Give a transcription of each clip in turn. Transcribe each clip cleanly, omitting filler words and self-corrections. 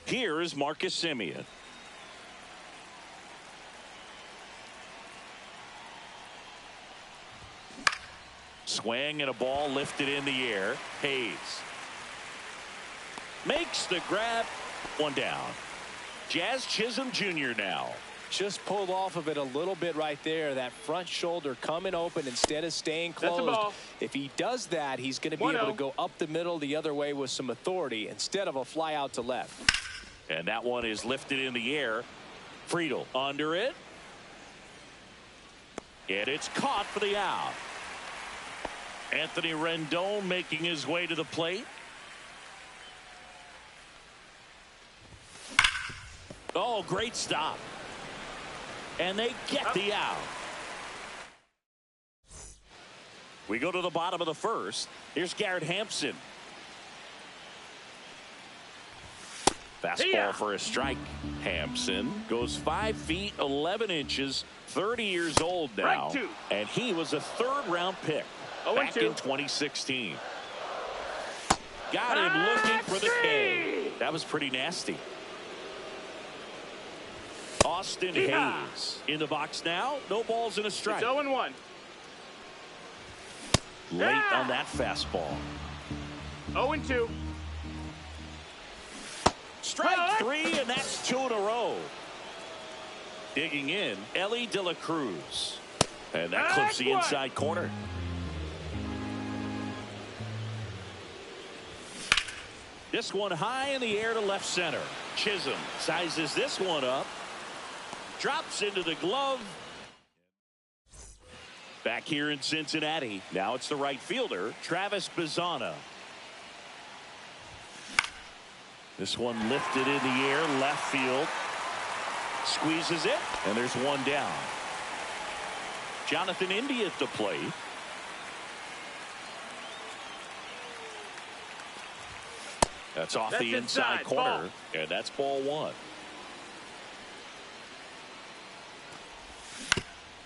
Here is Marcus Semien. Swing and a ball lifted in the air. Hayes makes the grab. One down. Jazz Chisholm Jr. now. Just pulled off of it a little bit right there. That front shoulder coming open instead of staying closed. If he does that, he's going to be able to go up the middle the other way with some authority instead of a fly out to left. And that one is lifted in the air. Friedel under it. And it's caught for the out. Anthony Rendon making his way to the plate. Oh, great stop. And they get the out. We go to the bottom of the first. Here's Garrett Hampson. Fastball for a strike. Hampson goes 5 feet 11 inches, 30 years old now, and he was a third-round pick back in 2016. Got him looking for the K. That was pretty nasty. Austin Hayes in the box now. No balls and a strike. It's 0-1. Late on that fastball. 0-2. Strike three, and that's 2 in a row. Digging in, Ellie De La Cruz. And that clips the inside corner. This one high in the air to left center. Chisholm sizes this one up. Drops into the glove. Back here in Cincinnati. Now it's the right fielder, Travis Bazzana. This one lifted in the air, left field. Squeezes it, and there's one down. Jonathan India at the plate. That's off the inside corner, and that's ball one.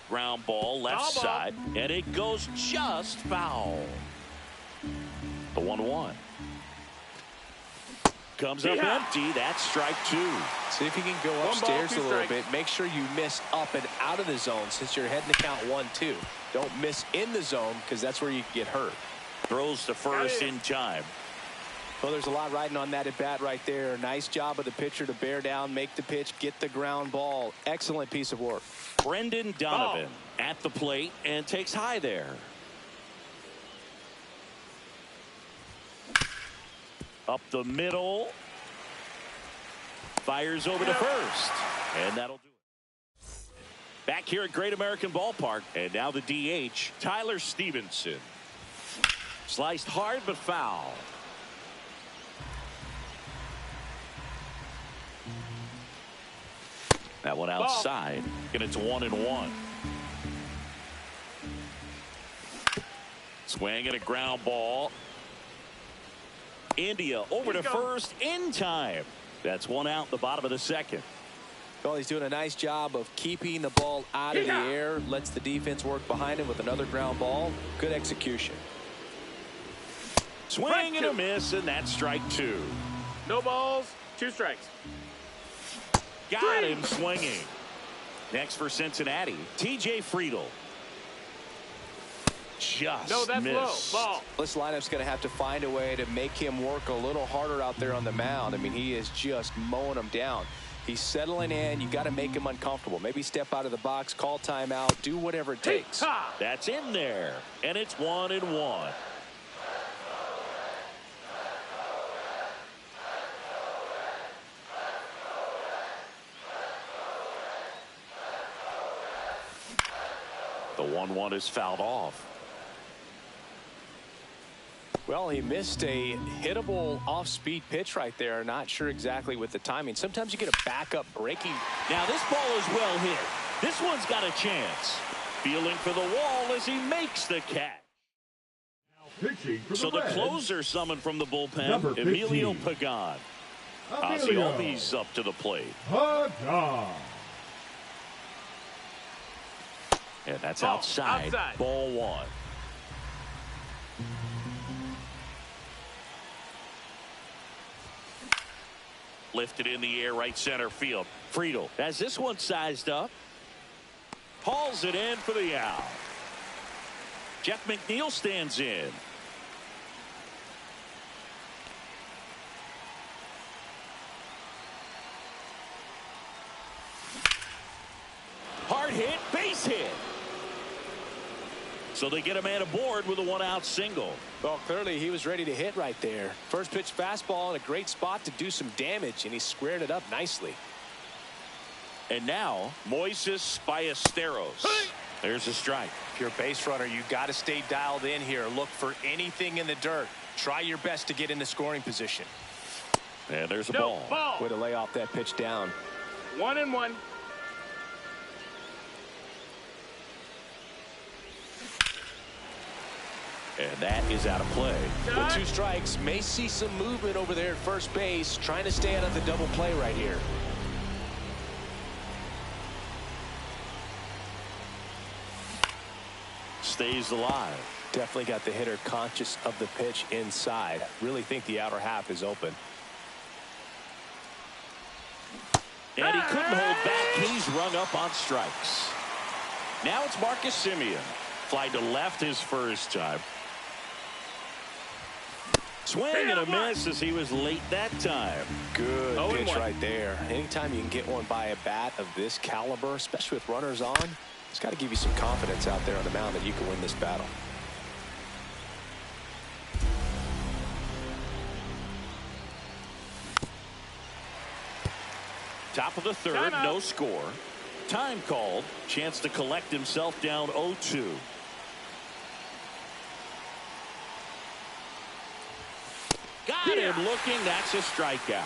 Ground ball left side, and it goes just foul. The 1-1. Comes up empty. That's strike two. See if you can go upstairs a little bit. Make sure you miss up and out of the zone since you're heading to count 1-2. Don't miss in the zone because that's where you can get hurt. Throws to first in time. Well, there's a lot riding on that at bat right there. Nice job of the pitcher to bear down, make the pitch, get the ground ball. Excellent piece of work. Brendan Donovan at the plate and takes high there. Up the middle. Fires over to first. And that'll do it. Back here at Great American Ballpark. And now the DH, Tyler Stevenson. Sliced hard but foul. That one outside. And it's 1-1. Swing and a ground ball. India over to first in time. That's one out in the bottom of the second. Well, he's doing a nice job of keeping the ball out of the air. Lets the defense work behind him with another ground ball. Good execution. Swing and a miss, and that's strike two. No balls, 2 strikes. Got him swinging. Next for Cincinnati, TJ Friedel. Just that's missed. low. Ball. This lineup's going to have to find a way to make him work a little harder out there on the mound. I mean, he is just mowing them down. He's settling in. You got to make him uncomfortable. Maybe step out of the box, call timeout, do whatever it takes. That's in there, and it's 1-1. 1-1 is fouled off. Well, he missed a hittable off-speed pitch right there. Not sure exactly with the timing. Sometimes you get a backup breaking. Now this ball is well hit. This one's got a chance. Feeling for the wall as he makes the catch. So the closer summoned from the bullpen, Emilio Pagan. Ozzy up to the plate. And that's outside. Ball 1. Lifted in the air, right center field. Friedel has this one sized up. Hauls it in for the out. Jeff McNeil stands in. Hard hit, base hit. So they get a man aboard with a 1-out single. Well, clearly he was ready to hit right there. First pitch fastball in a great spot to do some damage, and he squared it up nicely. And now Moises Ballesteros. There's a strike. If you're a base runner, you got to stay dialed in here. Look for anything in the dirt. Try your best to get in the scoring position. And there's a ball. Way to lay off that pitch down. 1-1. And that is out of play. With 2 strikes, may see some movement over there at first base, trying to stay out of the double play right here. Stays alive. Definitely got the hitter conscious of the pitch inside. Really think the outer half is open. And he couldn't hold back. He's rung up on strikes. Now it's Marcus Semien. Fly to left his first time. Swing and a miss as he was late that time. Good pitch right there. Anytime you can get one by a bat of this caliber, especially with runners on, it's got to give you some confidence out there on the mound that you can win this battle. Top of the third, no score. Time called. Chance to collect himself down 0-2. Got him looking. That's a strikeout.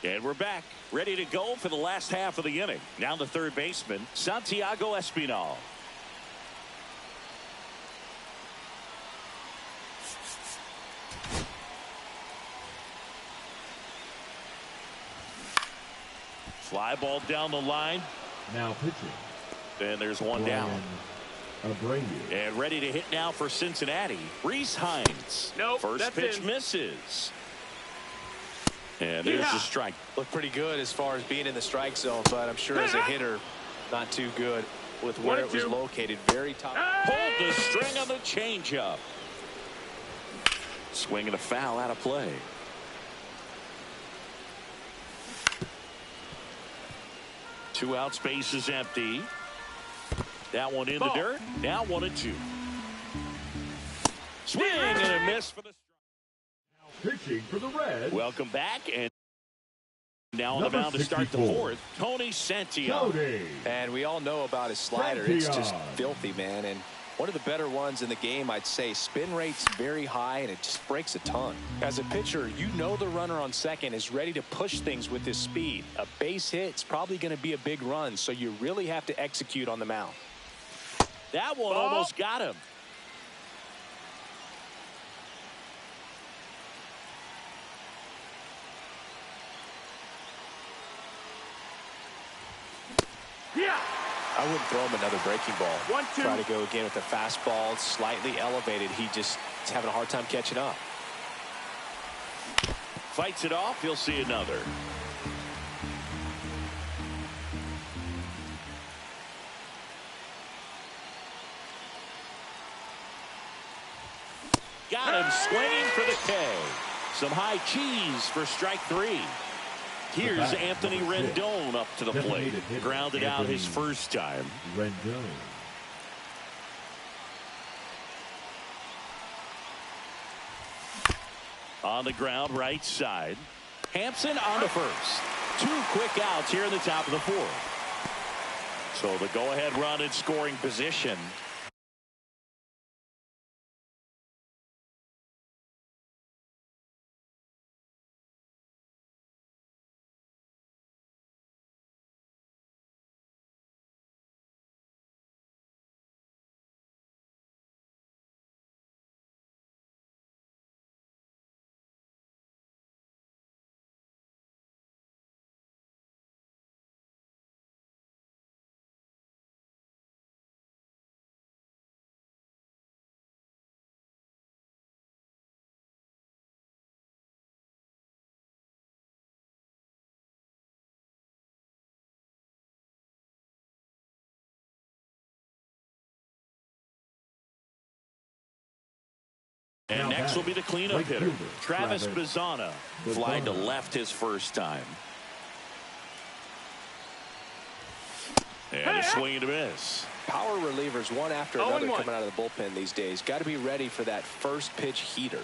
And we're back. Ready to go for the last half of the inning. Now the third baseman, Santiago Espinal. Fly ball down the line. Now pitching. And there's one down. And ready to hit now for Cincinnati, Rhys Hines. Nope, first pitch misses. And there's a strike. Looked pretty good as far as being in the strike zone, but I'm sure as a hitter, not too good with where it was located. Very top. Hold the string on the changeup. Swing and a foul out of play. Two out, space is empty. That one in the dirt. Now 1-2. Swing and a miss for the strike. Pitching for the Reds. Welcome back, and now on the mound to start the fourth, Tony Santiago. And we all know about his slider. It's just filthy, man. And one of the better ones in the game, I'd say. Spin rate's very high, and it just breaks a ton. As a pitcher, you know the runner on second is ready to push things with his speed. A base hit's probably going to be a big run, so you really have to execute on the mound. That one almost got him. I wouldn't throw him another breaking ball. 1-2. Try to go again with the fastball, slightly elevated. He just is having a hard time catching up. Fights it off. He'll see another. Got him swinging for the K. Some high cheese for strike 3. Here's Anthony Rendon up to the plate. Grounded out his first time. Rendon. On the ground, right side. Hampson on to first. 2 quick outs here in the top of the fourth. So the go-ahead run in scoring position. And next will be the cleanup hitter, Travis Bazzana. Flying to left his first time. And a swing and a miss. Power relievers one after another coming out of the bullpen these days. Got to be ready for that first pitch heater.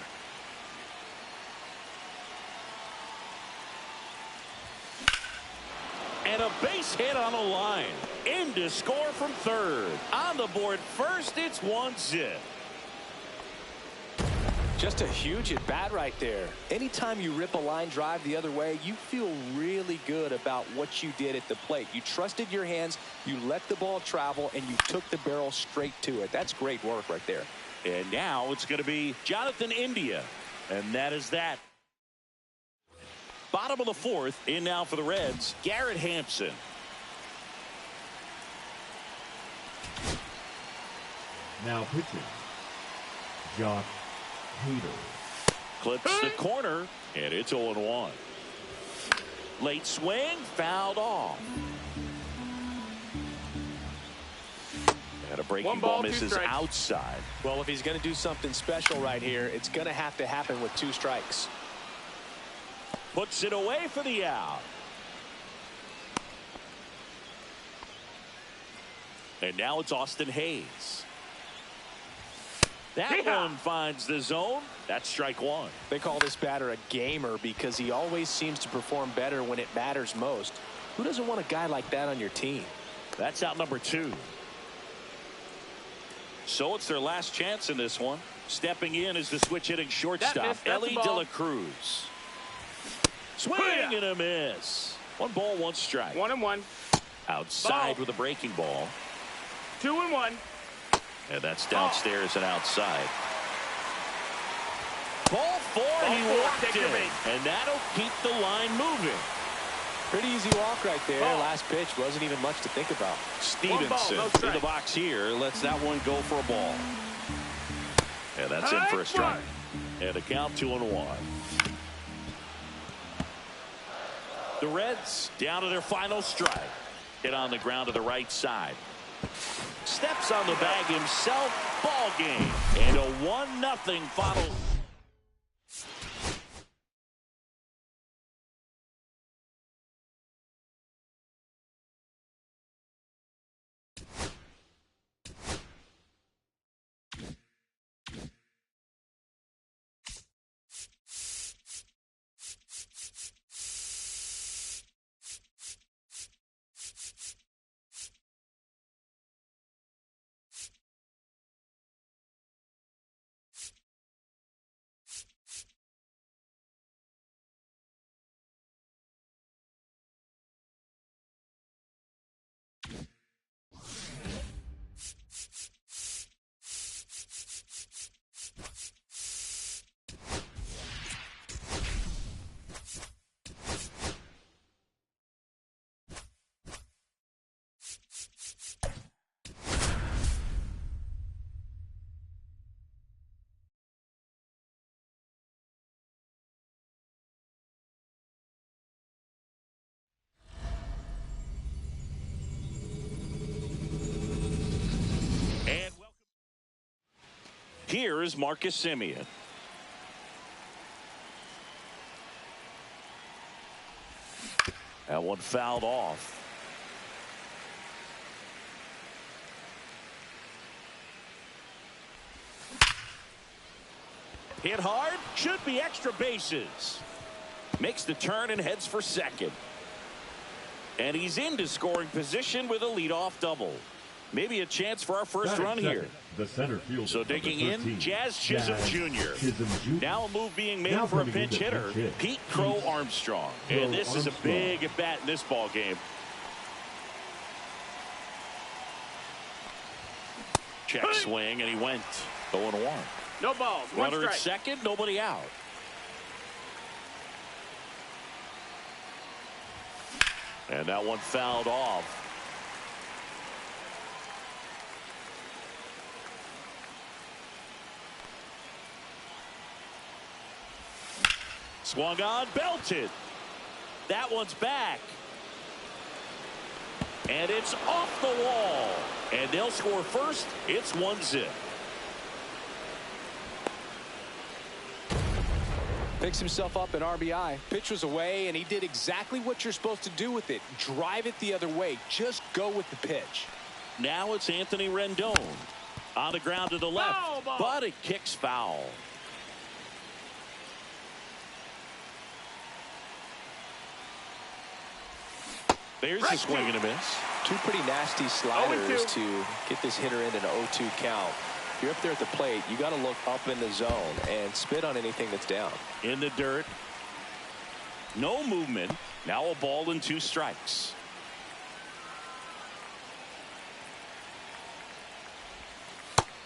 And a base hit on the line. In to score from third. On the board first, it's 1-0. Just a huge at bat right there. Anytime you rip a line drive the other way, you feel really good about what you did at the plate. You trusted your hands, you let the ball travel, and you took the barrel straight to it. That's great work right there. And now it's going to be Jonathan India. And that is that. Bottom of the fourth, in now for the Reds, Garrett Hampson. Now pitching, Josh Hader. Clips the corner, and it's 0-1. Late swing, fouled off. And a breaking ball misses outside. Well, if he's going to do something special right here, it's going to have to happen with 2 strikes. Puts it away for the out. And now it's Austin Hayes. That one finds the zone. That's strike one. They call this batter a gamer because he always seems to perform better when it matters most. Who doesn't want a guy like that on your team? That's out number 2. So it's their last chance in this one. Stepping in is the switch hitting shortstop, Ellie De La Cruz. Swing and a miss. 1 ball, 1 strike. 1-1. Outside with a breaking ball. 2-1. And that's downstairs and outside. Ball 4, he walked it. And that'll keep the line moving. Pretty easy walk right there. Last pitch wasn't even much to think about. Stevenson in the box here. Lets that one go for a ball. And that's in for a strike. And a count 2-1. The Reds down to their final strike. Hit on the ground to the right side. Steps on the bag himself. Ball game. And a 1-0 follows. Here is Marcus Semien. That one fouled off. Hit hard, should be extra bases. Makes the turn and heads for second. And he's into scoring position with a leadoff double. Maybe a chance for our first run here. The center fielder. So digging in, Jazz Chisholm Jr. Now a move being made for a pinch hitter, Pete Crow Armstrong. And this is a big at bat in this ball game. Check swing, and he went 0-1. No balls. One Runner at strike. second, nobody out. And that one fouled off. Swung on, belted. That one's back. And it's off the wall. And they'll score first. It's 1-0. Picks himself up an RBI. Pitch was away, and he did exactly what you're supposed to do with it. Drive it the other way. Just go with the pitch. Now it's Anthony Rendon. On the ground to the left. But it kicks foul. There's a swing and a miss. Two pretty nasty sliders to get this hitter in an 0-2 count. If you're up there at the plate, you got to look up in the zone and spit on anything that's down. In the dirt. No movement. Now a ball and 2 strikes.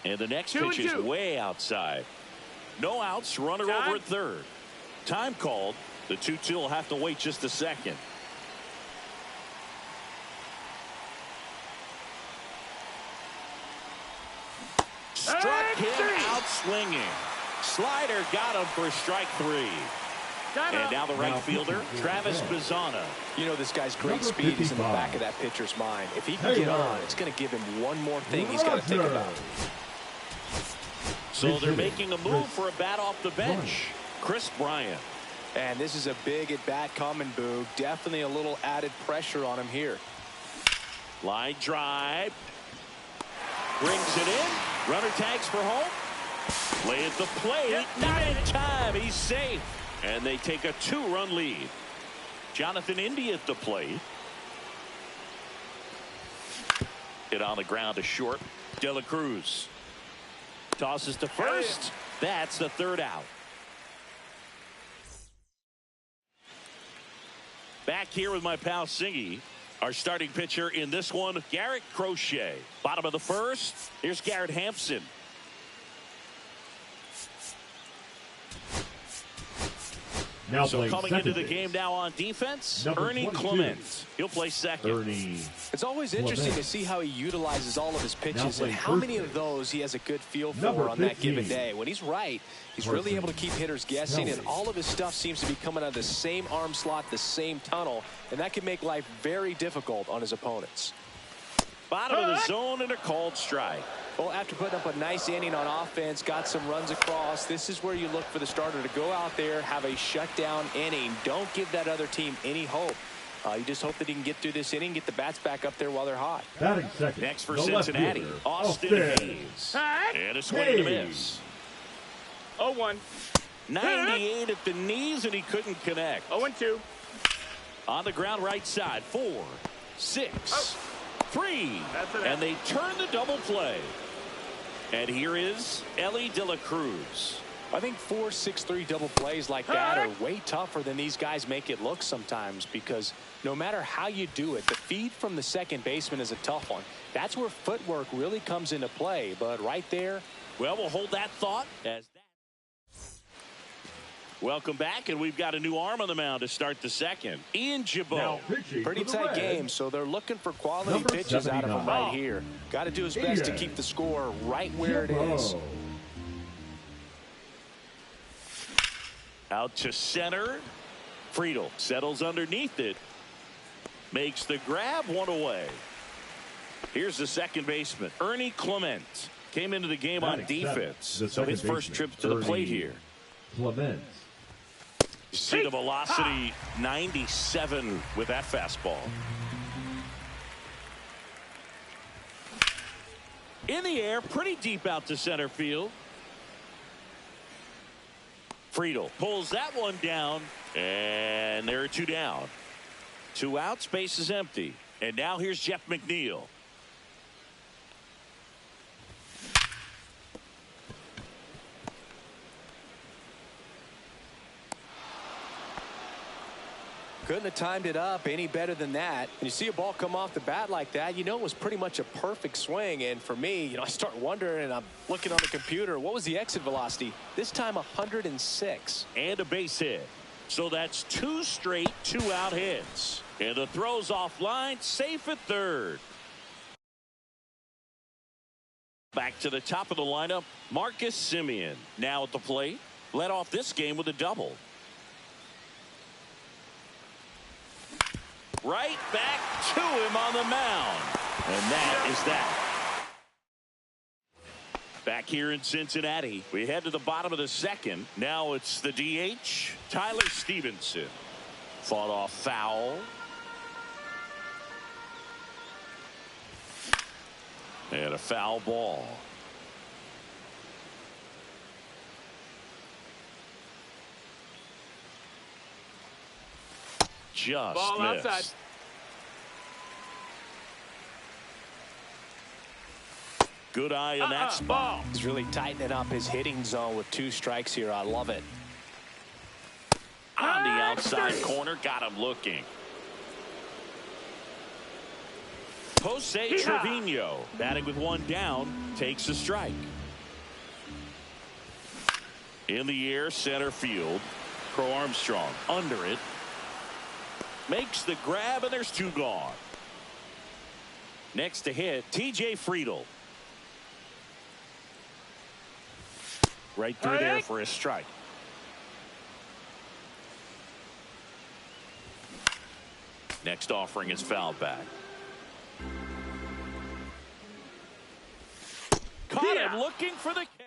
And the next pitch is way outside. No outs. Runner over at third. Time called. The 2-2 will have to wait just a second. Struck him out swinging. Slider got him for strike 3. And now the right fielder, Travis Bazzana. You know, this guy's great speed is in the back of that pitcher's mind. If he can get on, it's going to give him one more thing he's got to think about. So they're making a move for a bat off the bench. Chris Bryant. And this is a big at bat coming, Boog. Definitely a little added pressure on him here. Line drive. Brings it in. Runner tags for home. Play at the plate. Not in time. He's safe. And they take a 2-run lead. Jonathan India at the plate. Hit on the ground to short. De La Cruz tosses to first. That's the 3rd out. Back here with my pal Singy. Our starting pitcher in this one, Garrett Crochet. Bottom of the 1st. Here's Garrett Hampson. Now so coming into the game now on defense, Ernie Clement. He'll play second. It's always interesting to see how he utilizes all of his pitches and how many of those he has a good feel for on that given day. When he's right, he's really able to keep hitters guessing, and all of his stuff seems to be coming out of the same arm slot, the same tunnel, and that can make life very difficult on his opponents. Bottom of the zone and a called strike. Well, after putting up a nice inning on offense, got some runs across, this is where you look for the starter to go out there, have a shutdown inning. Don't give that other team any hope. You just hope that he can get through this inning, get the bats back up there while they're hot. Next for Cincinnati, Austin Hayes. And a swing and a miss. 0-1. 98 at the knees, and he couldn't connect. 0-2. On the ground right side. 4, 6, 3. And they turn the double play. And here is Ellie De La Cruz. I think 4, 6, 3 double plays like that are way tougher than these guys make it look sometimes, because no matter how you do it, the feed from the second baseman is a tough one. That's where footwork really comes into play. But right there, well, we'll hold that thought as that. Welcome back, and we've got a new arm on the mound to start the second. Ian Gibaut. Pretty tight game, so they're looking for quality pitches out of him right here. Got to do his best to keep the score right where it is. Out to center. Friedel settles underneath it. Makes the grab, 1 away. Here's the second baseman, Ernie Clement. Came into the game on defense. So his first trip to the plate here. Clement. See the velocity, 97 with that fastball. In the air, pretty deep out to center field. Friedel pulls that one down, and there are 2 down. 2 outs, base is empty. And now here's Jeff McNeil. Couldn't have timed it up any better than that. When you see a ball come off the bat like that, you know it was pretty much a perfect swing. And for me, I start wondering, and I'm looking on the computer, what was the exit velocity? This time 106. And a base hit. So that's 2 straight 2-out hits. And the throw's offline, safe at third. Back to the top of the lineup, Marcus Semien. Now at the plate, led off this game with a double. Right back to him on the mound. And that is that. Back here in Cincinnati, we head to the bottom of the second. Now it's the DH, Tyler Stevenson. Fought off foul. And a foul ball. Just ball missed. Outside. Good eye in that spot. He's really tightening up his hitting zone with 2 strikes here. I love it. On the outside corner, got him looking. Jose Trevino, batting with 1 down, takes a strike. In the air, center field. Crow Armstrong under it. Makes the grab, and there's 2 gone. Next to hit, T.J. Friedel. Right through there for a strike. Next offering is fouled back. Caught him looking for the K.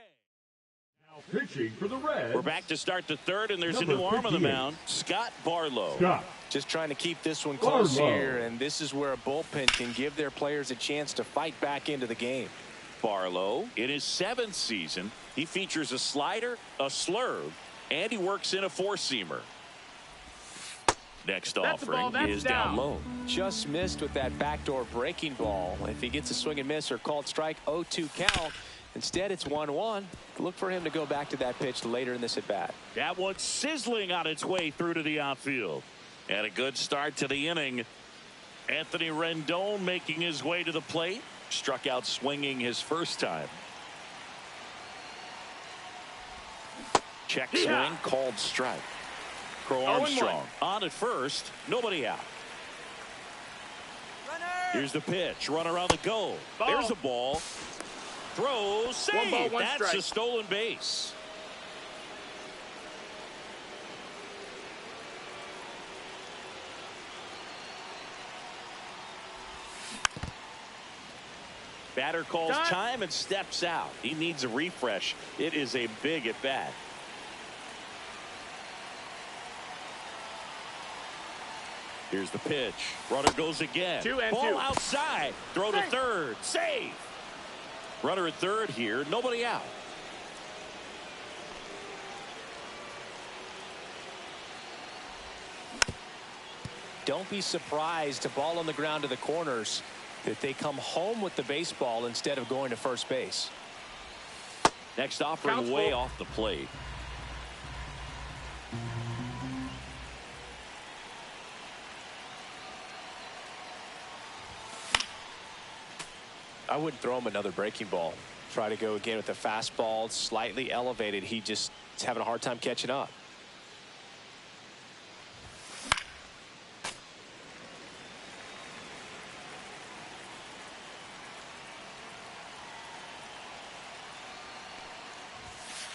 Now pitching for the Reds. We're back to start the third, and there's a new arm on the mound, Scott Barlow. Scott. Just trying to keep this one close here, and this is where a bullpen can give their players a chance to fight back into the game. Barlow, in his 7th season, he features a slider, a slurve, and he works in a 4-seamer. Next offering is down low. Just missed with that backdoor breaking ball. If he gets a swing and miss or called strike, 0-2 count. Instead, it's 1-1. Look for him to go back to that pitch later in this at bat. That one sizzling on its way through to the outfield. And a good start to the inning. Anthony Rendon making his way to the plate. Struck out swinging his first time. Check swing, called strike. Crow Armstrong on at first, nobody out. Here's the pitch, runner on the go. There's a ball. Throw, save. That's strike. A stolen base. Batter calls time and steps out. He needs a refresh. It is a big at bat. Here's the pitch. Runner goes again. Ball outside. Throw to third. Save. Runner at third here. Nobody out. Don't be surprised to ball on the ground to the corners that they come home with the baseball instead of going to first base. Next offering way off the plate. I wouldn't throw him another breaking ball. Try to go again with a fastball, slightly elevated. He just is having a hard time catching up.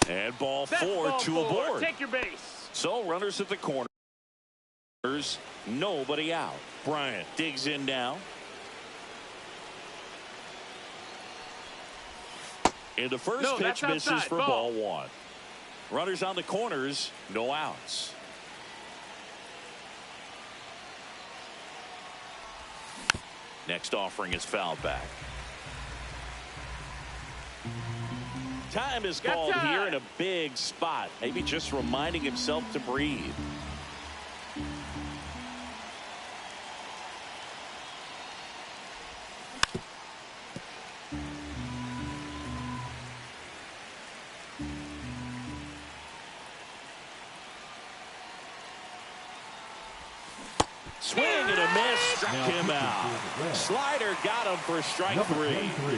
And ball 4 to a board. Take your base. So runners at the corners. Nobody out. Bryant digs in now. And the first pitch misses for ball 1. Runners on the corners, no outs. Next offering is fouled back. Time is called here in a big spot. Maybe just reminding himself to breathe. Swing and a miss. Struck him out. Slider got him for strike 3.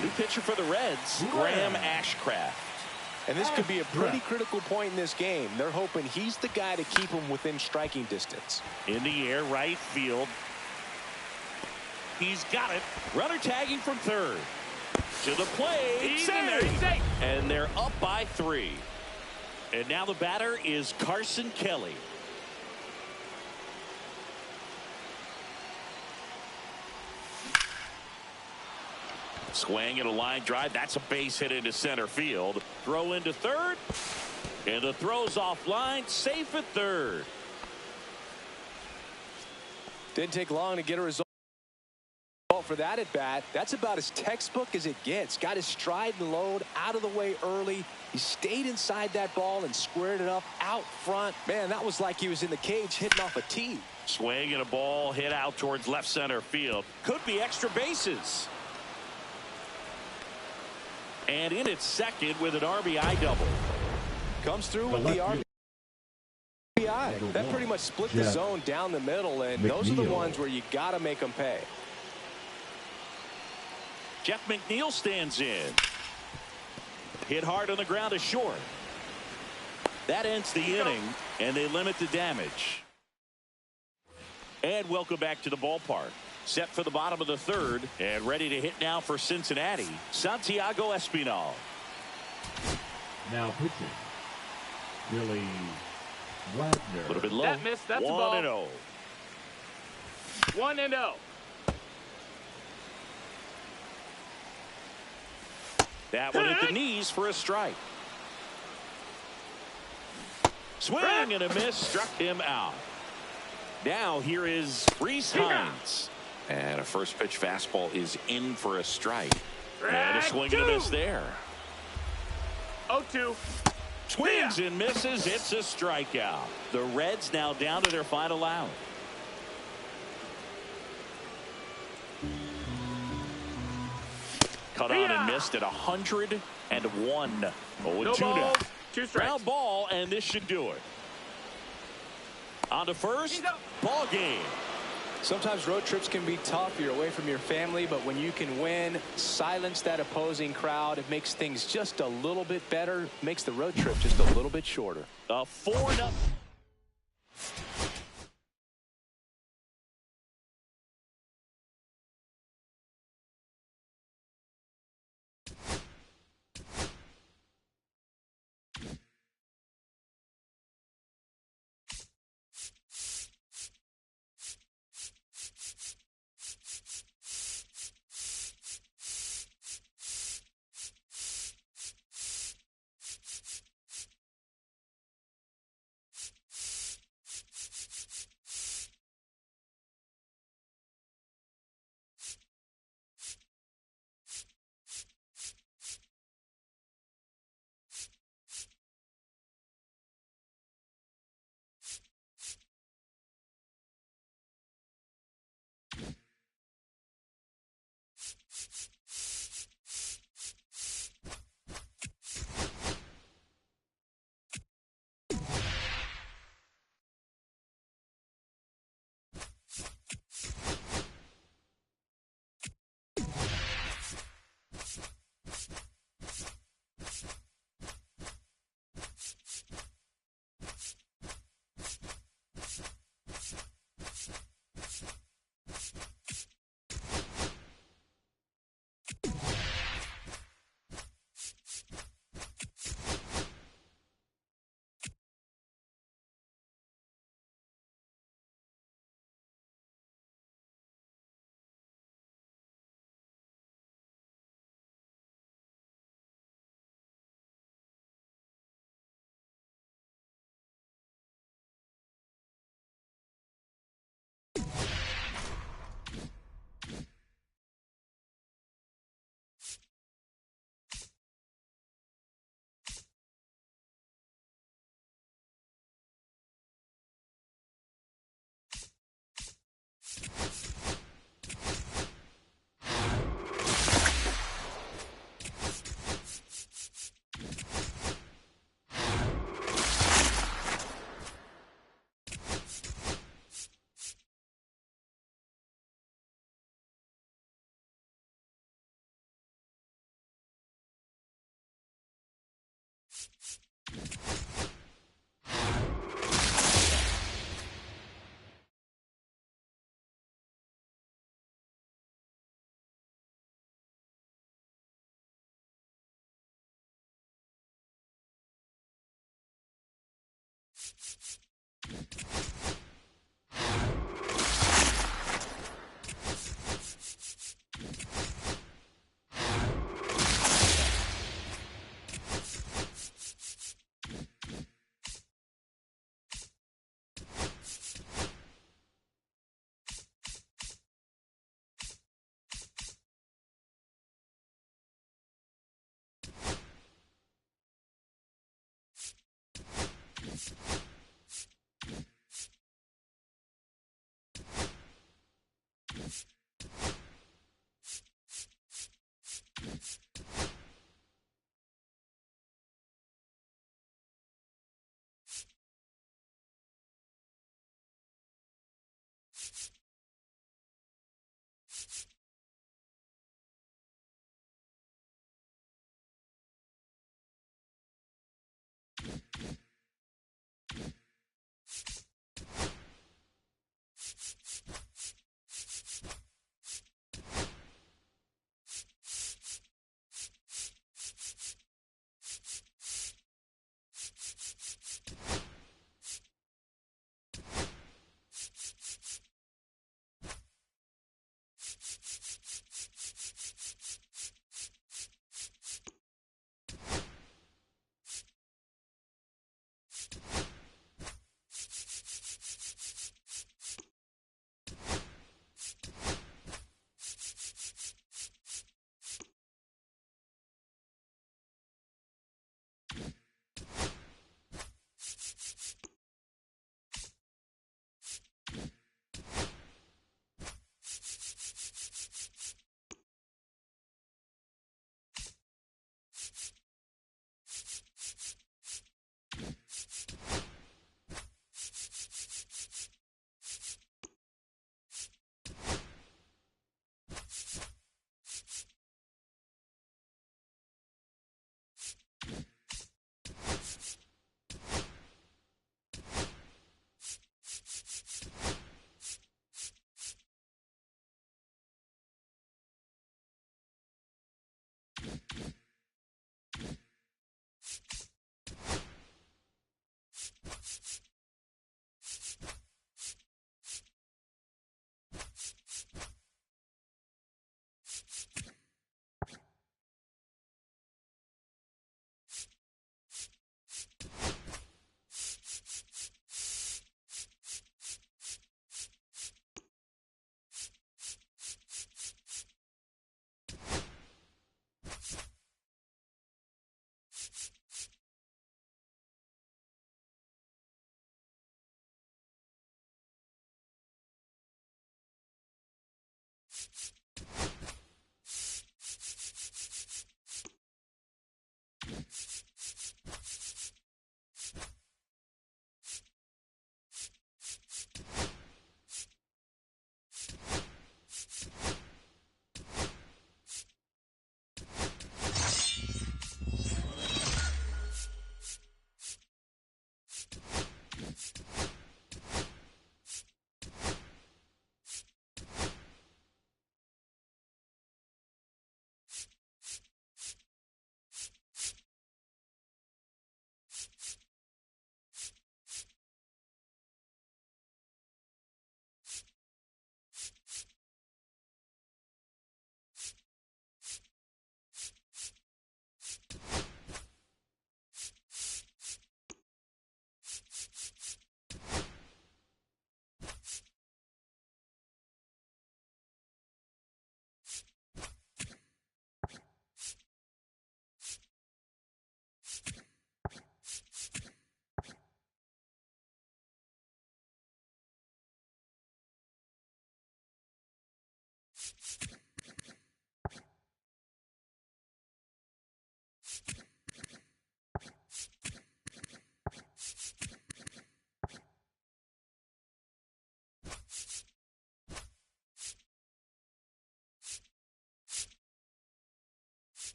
New pitcher for the Reds, Graham Ashcraft. And this could be a pretty critical point in this game. They're hoping he's the guy to keep him within striking distance. In the air, right field. He's got it. Runner tagging from third. To the plate. Save. And they're up by 3. And now the batter is Carson Kelly. Swing and a line drive. That's a base hit into center field. Throw into third. And the throw's offline. Safe at third. Didn't take long to get a result for that at bat. That's about as textbook as it gets. Got his stride and load out of the way early. He stayed inside that ball and squared it up out front. Man, that was like he was in the cage hitting off a tee. Swing and a ball hit out towards left center field. Could be extra bases. And in its second with an RBI double. Comes through with the RBI. That pretty much split the zone down the middle, and those are the ones where you got to make them pay. Jeff McNeil stands in. Hit hard on the ground to short. That ends the inning, and they limit the damage. And welcome back to the ballpark. Set for the bottom of the third and ready to hit now for Cincinnati, Santiago Espinal. Now pitching, Billy Wagner. A little bit low. That missed. That's a ball. 1-0. 1-0. That one at the knees for a strike. Swing and a miss. Struck him out. Now here is Rhys Hines. And a first pitch fastball is in for a strike. And a swing and a miss there. 0-2. Swings and misses. It's a strikeout. The Reds now down to their final out. Cut on and missed at 101. 0-2 now. 2 strikes. Ground ball, and this should do it. On to first. Ball game. Sometimes road trips can be tough. You're away from your family, but when you can win, silence that opposing crowd, it makes things just a little bit better, makes the road trip just a little bit shorter. A 4-0.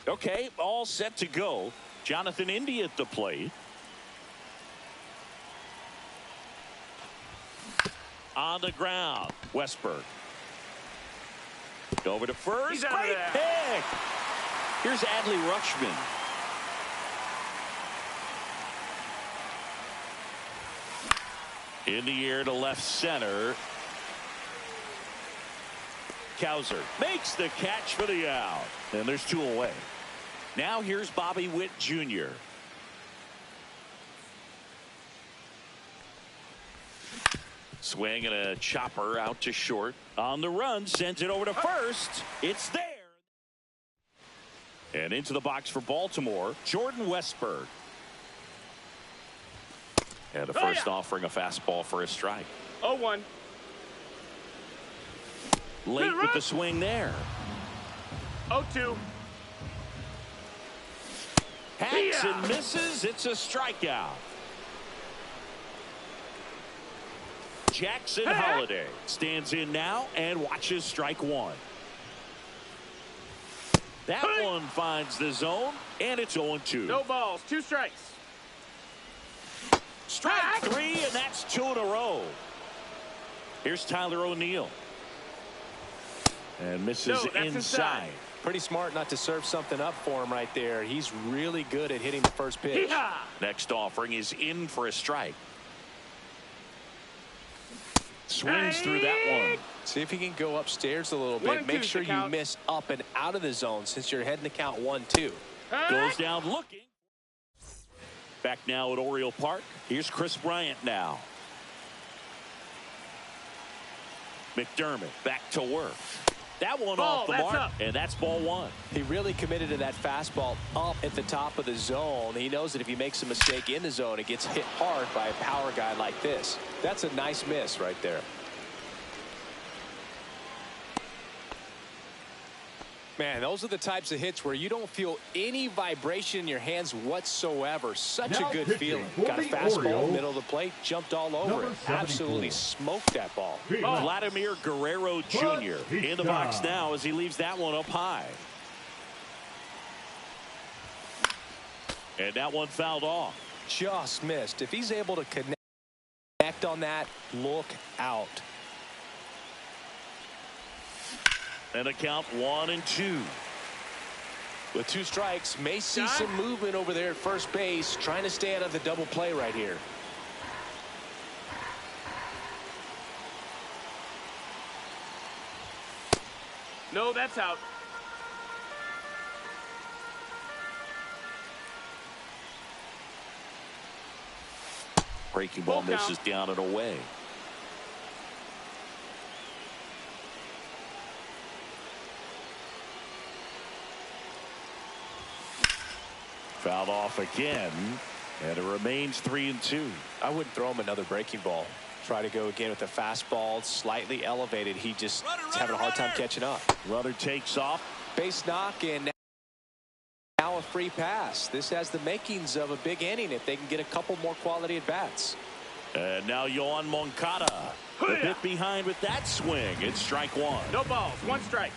Okay, all set to go. Jonathan India at the plate. On the ground, Westberg. Over to first. Great pick. Here's Adley Rutschman. In the air to left center. Cowser makes the catch for the out. And there's 2 away. Now here's Bobby Witt Jr. Swing and a chopper out to short. On the run, sends it over to first. It's there. And into the box for Baltimore, Jordan Westberg. And a first offering a fastball for a strike. 0-1. Late with the swing there. 0-2. Hacks and misses. It's a strikeout. Jackson Holiday stands in now and watches strike 1. That one finds the zone, and it's 0-2. No balls, 2 strikes. Strike 3, and that's 2 in a row. Here's Tyler O'Neill. And misses inside. Pretty smart not to serve something up for him right there. He's really good at hitting the first pitch. Next offering is in for a strike. Swings through that one. See if he can go upstairs a little bit. Make sure you miss up and out of the zone since you're heading to count 1-2. Goes down looking. Back now at Oriole Park. Here's Chris Bryant now. McDermott back to work. That one off the mark, and that's ball 1. He really committed to that fastball up at the top of the zone. He knows that if he makes a mistake in the zone, it gets hit hard by a power guy like this. That's a nice miss right there. Man, those are the types of hits where you don't feel any vibration in your hands whatsoever. Such a good feeling. Got a fastball, middle of the plate, jumped all over it. Absolutely smoked that ball. Vladimir Guerrero Jr. in the box now as he leaves that one up high. And that one fouled off. Just missed. If he's able to connect on that, look out. And a count 1-2. With 2 strikes, may see some movement over there at first base, trying to stay out of the double play right here. No, that's out. Breaking ball misses down and away. Fouled off again, and it remains 3-2. I wouldn't throw him another breaking ball. Try to go again with the fastball, slightly elevated. He just is having a hard time catching up. Runner takes off. Base knock, and now a free pass. This has the makings of a big inning if they can get a couple more quality at bats. And now Yohan Moncada a bit behind with that swing. It's strike 1. No balls, 1 strike.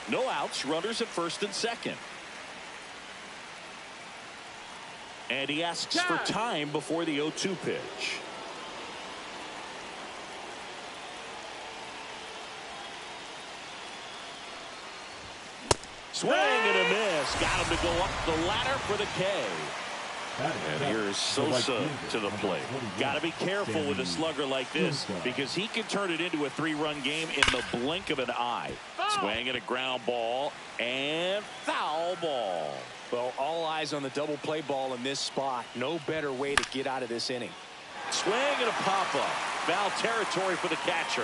No outs, runners at first and second. And he asks for time before the 0-2 pitch. Swing and a miss. Got him to go up the ladder for the K. And here's Sosa to the plate. Got to be careful with a slugger like this because he can turn it into a 3-run game in the blink of an eye. Swing and a ground ball and foul ball. Well, all eyes on the double play ball in this spot. No better way to get out of this inning. Swing and a pop-up. Foul territory for the catcher.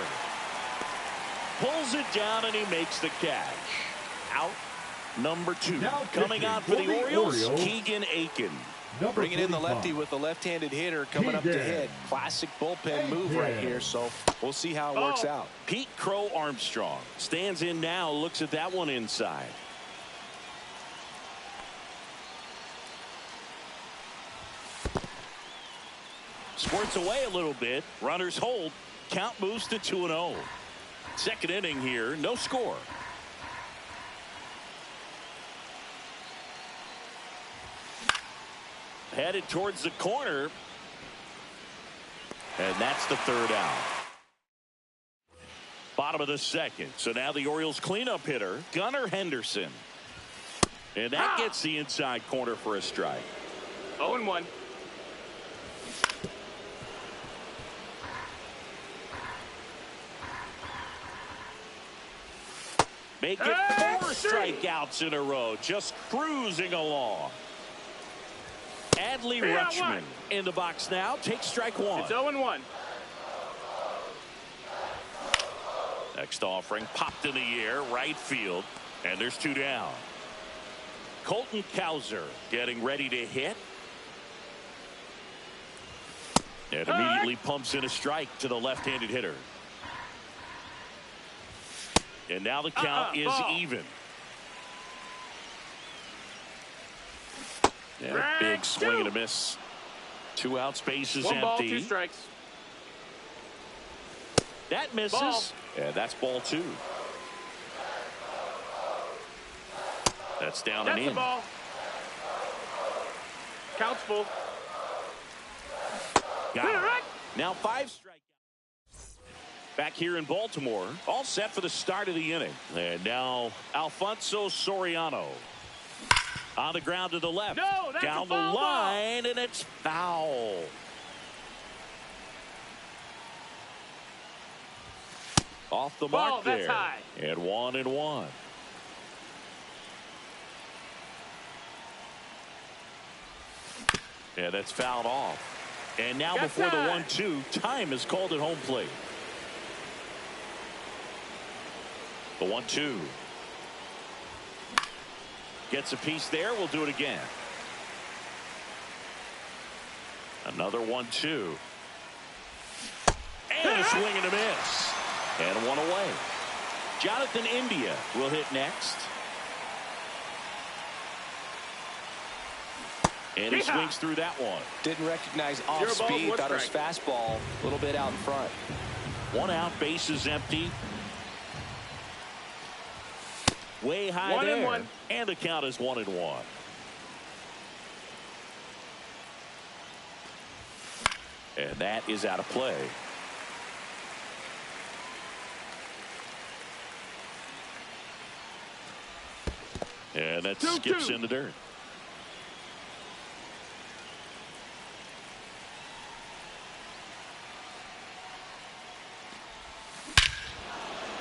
Pulls it down and he makes the catch. Out number 2. Coming on for the Orioles, Keegan Aiken. Bringing in the lefty with the left-handed hitter coming up to hit. Classic bullpen move right here, so we'll see how it works out. Pete Crow Armstrong stands in now, looks at that one inside. Squirts away a little bit. Runners hold. count moves to 2-0. Second inning here, no score. Headed towards the corner. And that's the third out. Bottom of the second. So now the Orioles cleanup hitter, Gunnar Henderson. And that gets the inside corner for a strike. 0-1. Make it 4 strikeouts in a row. Just cruising along. Adley Rutschman in the box now. Takes strike 1. It's 0-1. Next offering popped in the air, right field, and there's 2 down. Colton Cowser getting ready to hit. And immediately pumps in a strike to the left-handed hitter. And now the count is even. Yeah, big swing and a miss. 2 outs, bases empty. 1 ball, 2 strikes. That misses. Ball. And that's ball 2. That's down That's and in. The ball. Count's full. Got it. Now 5 strikeouts. Back here in Baltimore, all set for the start of the inning. And now Alfonso Soriano. On the ground to the left. No, that's down a the foul line, and it's foul. Off the mark there. That's high. And 1-1. Yeah, that's fouled off. And now before the 1-2, time is called at home plate. The 1-2. Gets a piece there. We'll do it again. Another 1-2. And a swing and a miss. And 1 away. Jonathan India will hit next. And he swings through that one. Didn't recognize off speed. Thought it was fastball. A little bit out in front. 1 out, bases empty. Way high 1-1. And the count is 1-1. And that is out of play. And that skips in the dirt.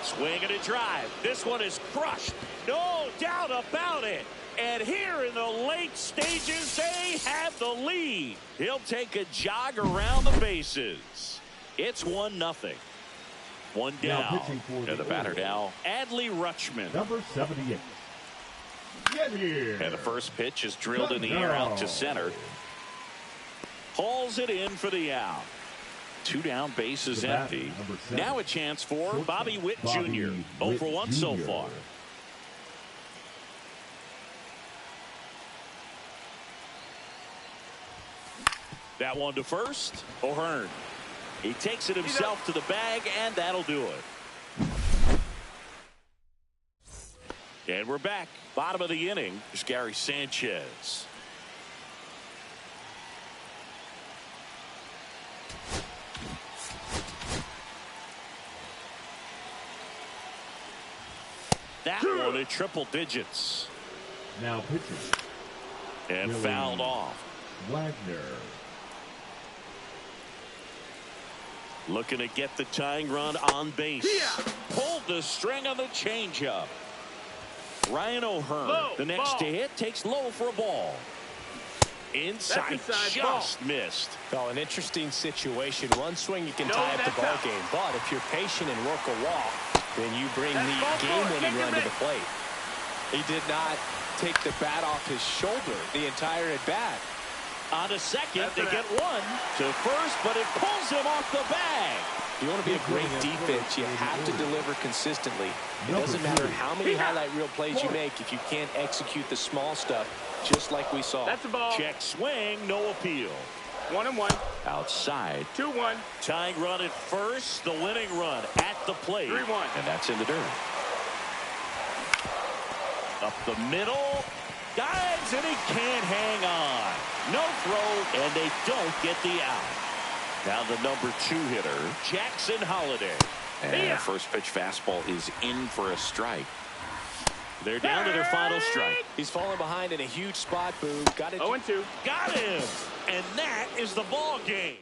Swing and a drive. This one is crushed. No doubt about it. And here in the late stages, they have the lead. He'll take a jog around the bases. It's 1-0. 1 down. And the batter now, Adley Rutschman. Number 78. Get here. And the first pitch is drilled in the air out to center. Hauls it in for the out. 2 down, bases empty. Now a chance for Bobby Witt Jr. 0 for 1 so far. That one to first. O'Hearn. He takes it himself to the bag, and that'll do it. And we're back. Bottom of the inning. Here's Gary Sanchez. That one at triple digits. Now pitching. And fouled off. Wagner. Looking to get the tying run on base. Pulled the string on the changeup. Ryan O'Hearn, the next to hit, takes low for a ball. Inside just missed. Oh, an interesting situation. One swing you can tie up the ball game, but if you're patient and work a walk, then you bring the game-winning run to the plate. He did not take the bat off his shoulder the entire at bat. On a second, they get 1 to first, but it pulls him off the bag. You want to be a great defense, you have to deliver consistently. It doesn't matter how many highlight reel plays you make if you can't execute the small stuff, just like we saw. That's a ball. Check swing, no appeal. 1-1. Outside. 2-1. Tying run at first. The winning run at the plate. 3-1. And that's in the dirt. Up the middle. Dives, and he can't hang on. No throw, and they don't get the out. Now the number 2 hitter, Jackson Holliday. And first pitch fastball is in for a strike. They're down to their final strike. He's falling behind in a huge spot, Boog. Got it. 0-2. Got him. And that is the ball game.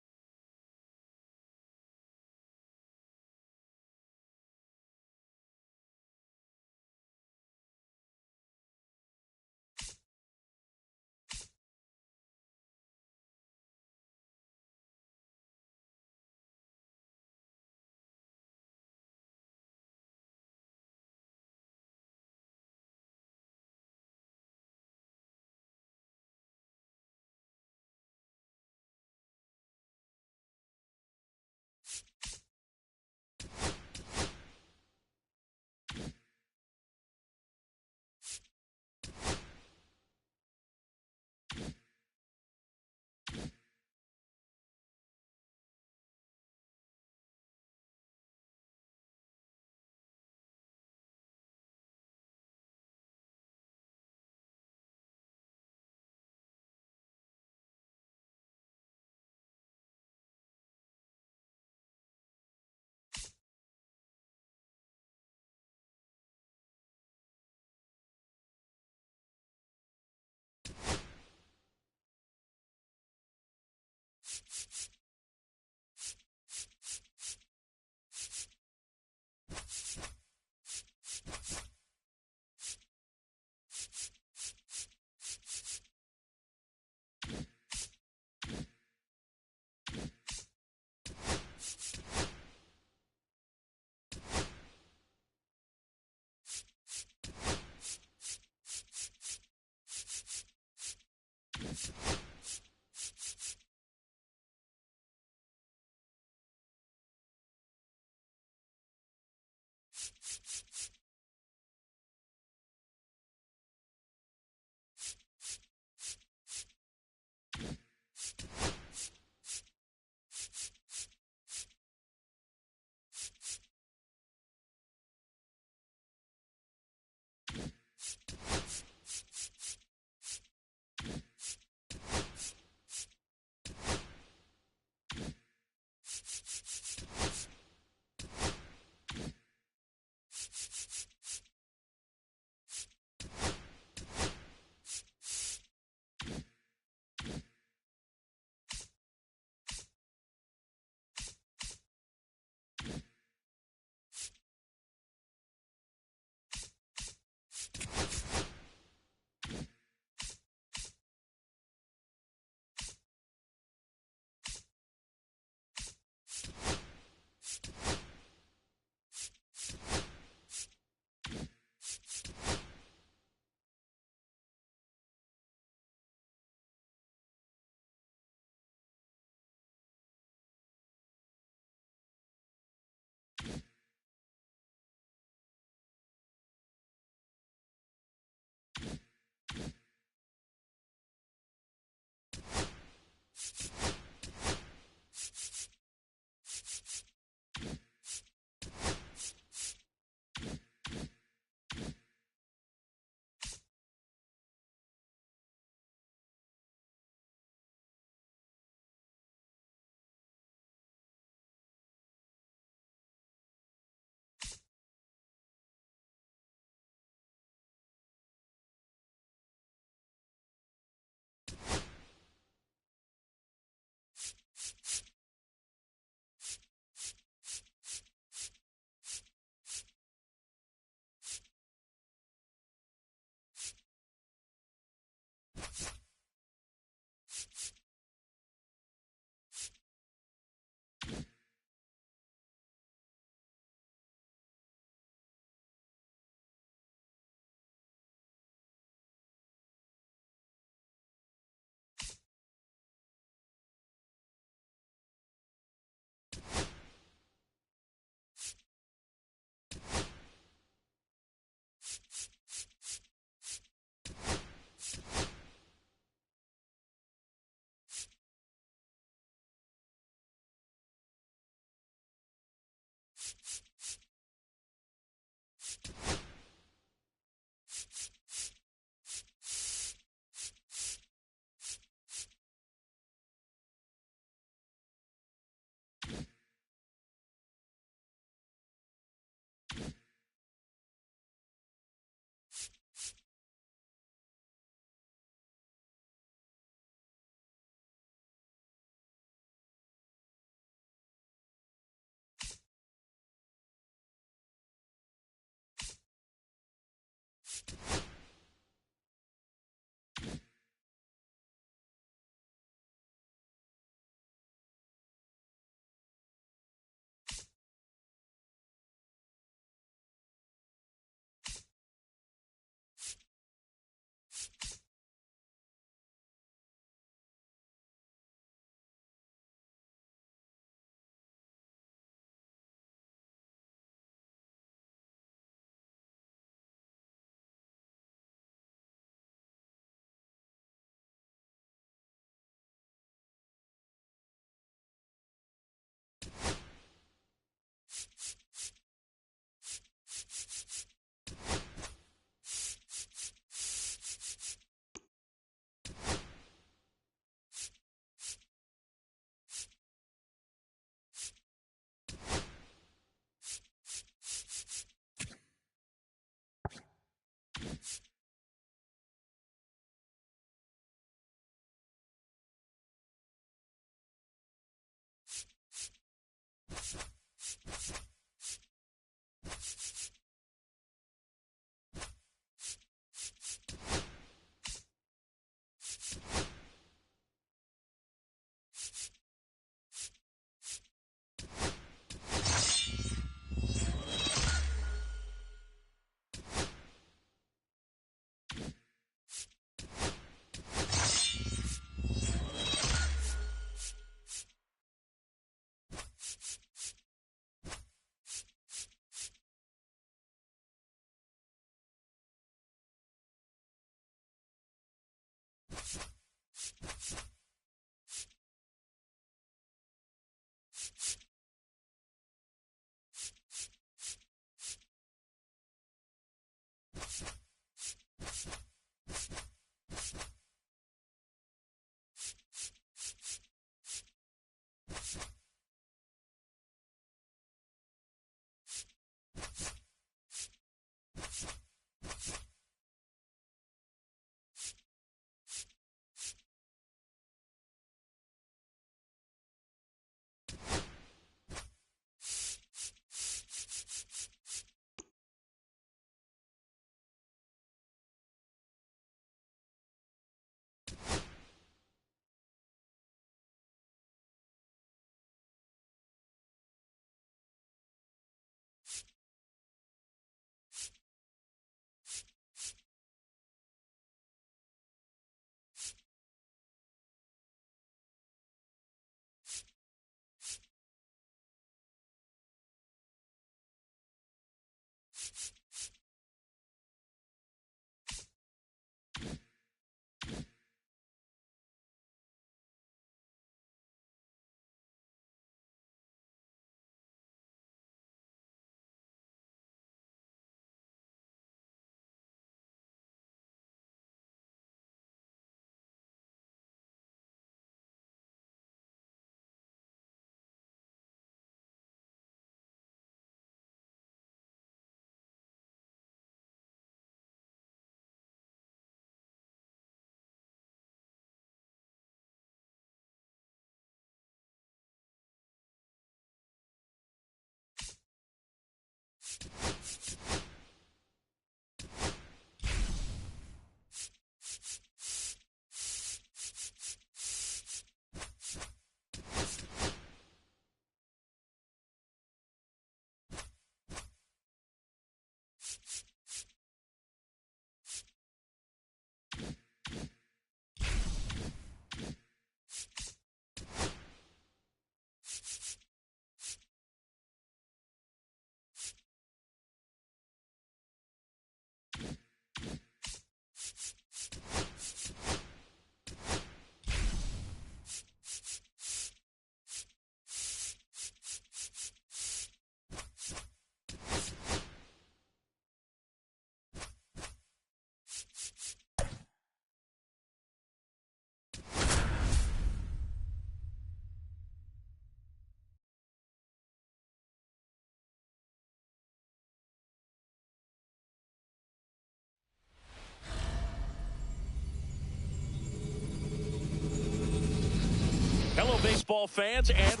baseball fans. And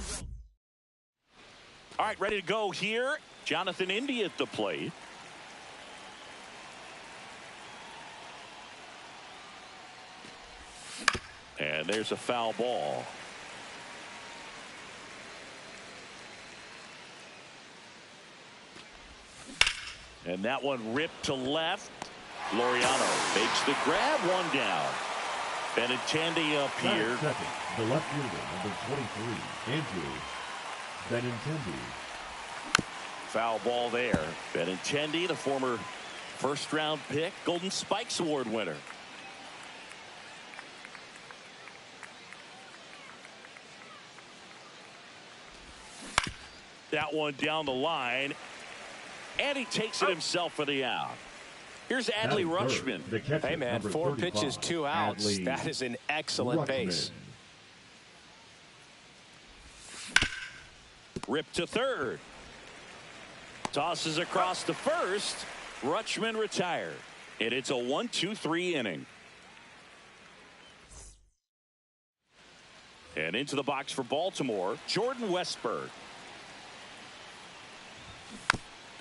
all right, ready to go here. Jonathan India at the plate. And there's a foul ball. And that one ripped to left. Laureano makes the grab, one down. Benintendi up here. Second, the left fielder, number 23, Andrew Benintendi. Foul ball there. Benintendi, the former first-round pick, Golden Spikes Award winner. That one down the line. And he takes it himself for the out. Here's Adley Rutschman. Hey, man, 4 pitches, 2 outs. Adley that is an excellent base. Rip to third. Tosses across to first. Rutschman retired. And it's a 1-2-3 inning. And into the box for Baltimore, Jordan Westburg.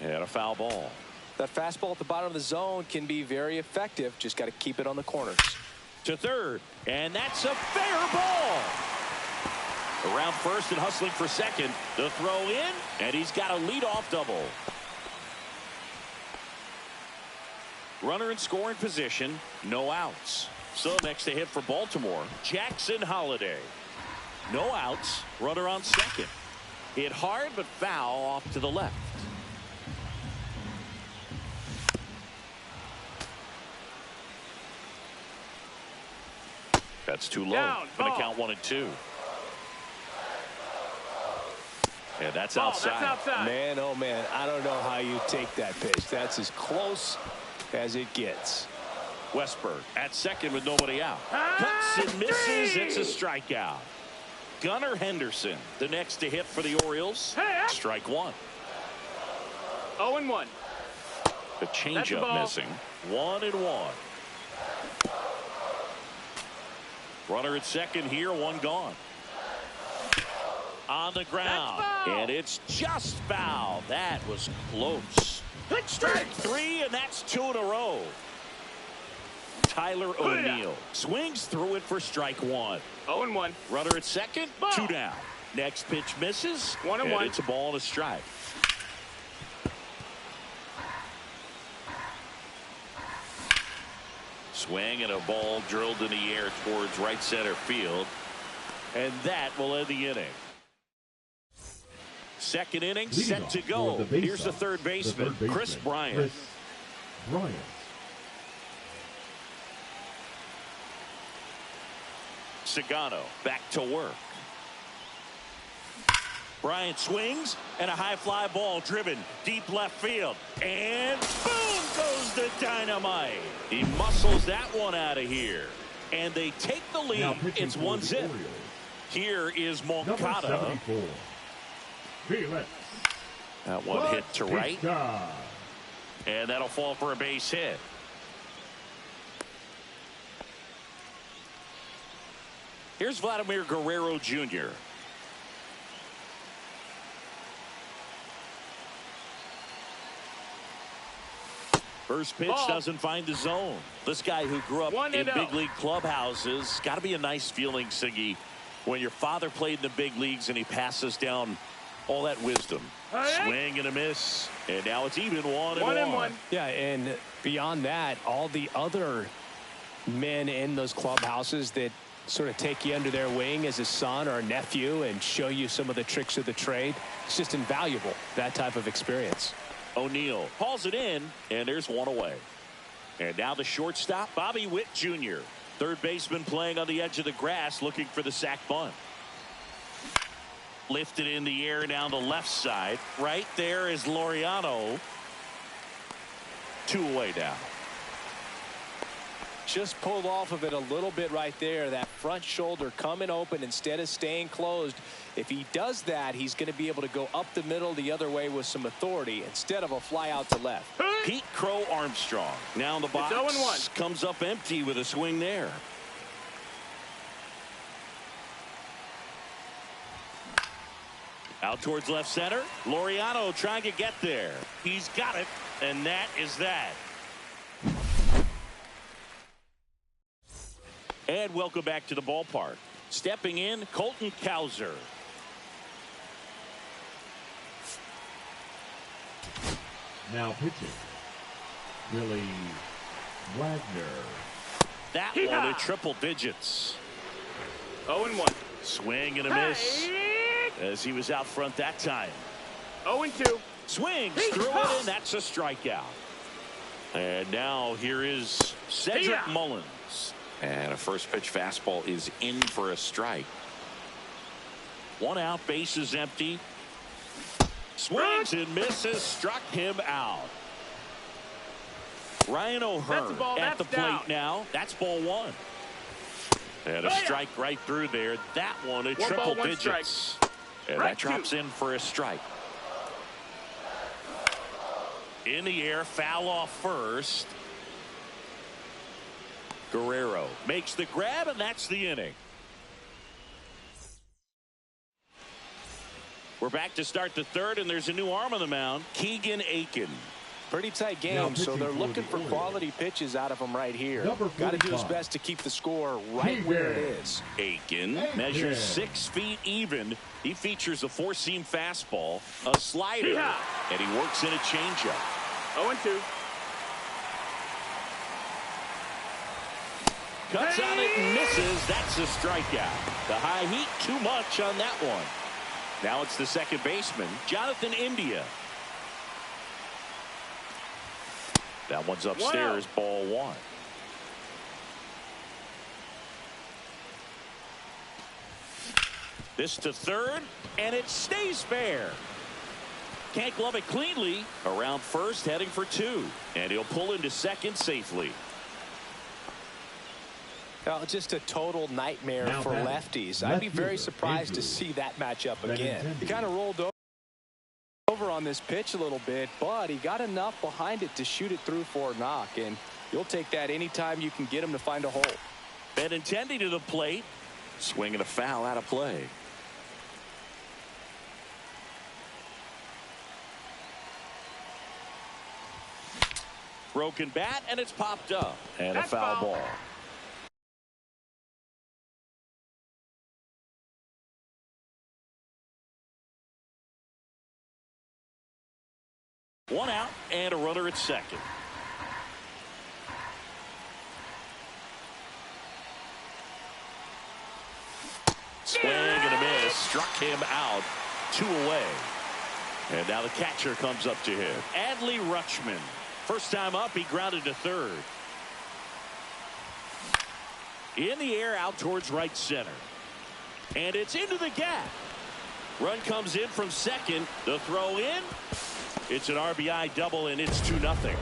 And a foul ball. That fastball at the bottom of the zone can be very effective. Just got to keep it on the corners. To third. And that's a fair ball. Around first and hustling for second. The throw in. And he's got a leadoff double. Runner in scoring position. No outs. So next to hit for Baltimore, Jackson Holliday. No outs. Runner on second. Hit hard but foul off to the left. That's too low. Going to count 1 and 2. And that's outside. That's outside. Man, oh man, I don't know how you take that pitch. That's as close as it gets. Westburg at second with nobody out. Cuts and misses. It's a strikeout. Gunnar Henderson, the next to hit for the Orioles. Strike 1. 0-1. The changeup missing. 1-1. Runner at second here, 1 gone. On the ground. And it's just foul. That was close. Strike 3, and that's 2 in a row. Tyler O'Neill swings through it for strike 1. 0-1. Runner at second, 2 down. Next pitch misses. 1-1. It's a ball and a strike. Swing and a ball drilled in the air towards right center field. And that will end the inning. Second inning set to go. Here's the third baseman, Chris Bryant. Sagano back to work. Bryant swings and a high fly ball driven deep left field. And boom goes the dynamite. He muscles that one out of here. And they take the lead. It's 1-0. Here is Moncada. That one hit to right. And that'll fall for a base hit. Here's Vladimir Guerrero Jr. First pitch doesn't find the zone. This guy who grew up in big league clubhouses, got to be a nice feeling, Siggy, when your father played in the big leagues and he passes down all that wisdom. Swing and a miss. And now it's even 1-1. Yeah, and beyond that, all the other men in those clubhouses that sort of take you under their wing as a son or a nephew and show you some of the tricks of the trade. It's just invaluable, that type of experience. O'Neill hauls it in, and there's 1 away. And now the shortstop, Bobby Witt Jr. Third baseman playing on the edge of the grass, looking for the sac bunt. Lifted in the air down the left side. Right there is Laureano. 2 away now. Just pulled off of it a little bit right there. That front shoulder coming open instead of staying closed. If he does that, he's going to be able to go up the middle the other way with some authority instead of a fly out to left. Pete Crow Armstrong now in the box. 0-1. Comes up empty with a swing there. Out towards left center. Laureano trying to get there. He's got it, and that is that. And welcome back to the ballpark. Stepping in, Colton Cowser. Now pitching, Billy Wagner. That one at triple digits. 0-1. Swing and a miss as he was out front that time. 0-2. Swings through it, and that's a strikeout. And now here is Cedric Mullins. And a first pitch fastball is in for a strike. 1 out, bases empty. Swings and misses, struck him out. Ryan O'Hearn at the plate now. That's ball 1. And a strike right through there. That one at triple digits. And that drops in for a strike. In the air, foul off first. Guerrero makes the grab, and that's the inning. We're back to start the third, and there's a new arm on the mound, Keegan Aiken. Pretty tight game, so they're looking for quality pitches out of him right here. Got to do his best to keep the score right where it is. Aiken measures 6 feet even. He features a 4-seam fastball, a slider, and he works in a changeup. 0-2. Cuts on it and misses. That's a strikeout. The high heat, too much on that one. Now it's the second baseman, Jonathan India. That one's upstairs, ball 1. This to third, and it stays fair. Can't glove it cleanly. Around first, heading for 2. And he'll pull into second safely. Just a total nightmare for lefties. I'd be very surprised to see that matchup again. He kind of rolled over on this pitch a little bit, but he got enough behind it to shoot it through for a knock, and you'll take that anytime you can get him to find a hole. Benintendi to the plate. Swinging a foul out of play. Broken bat, and it's popped up. And a foul ball. One out and a runner at second. Swing and a miss. Struck him out. 2 away. And now the catcher comes up to him. Adley Rutschman. First time up, he grounded to third. In the air, out towards right center. And it's into the gap. Run comes in from second. The throw in. It's an RBI double, and it's 2-0.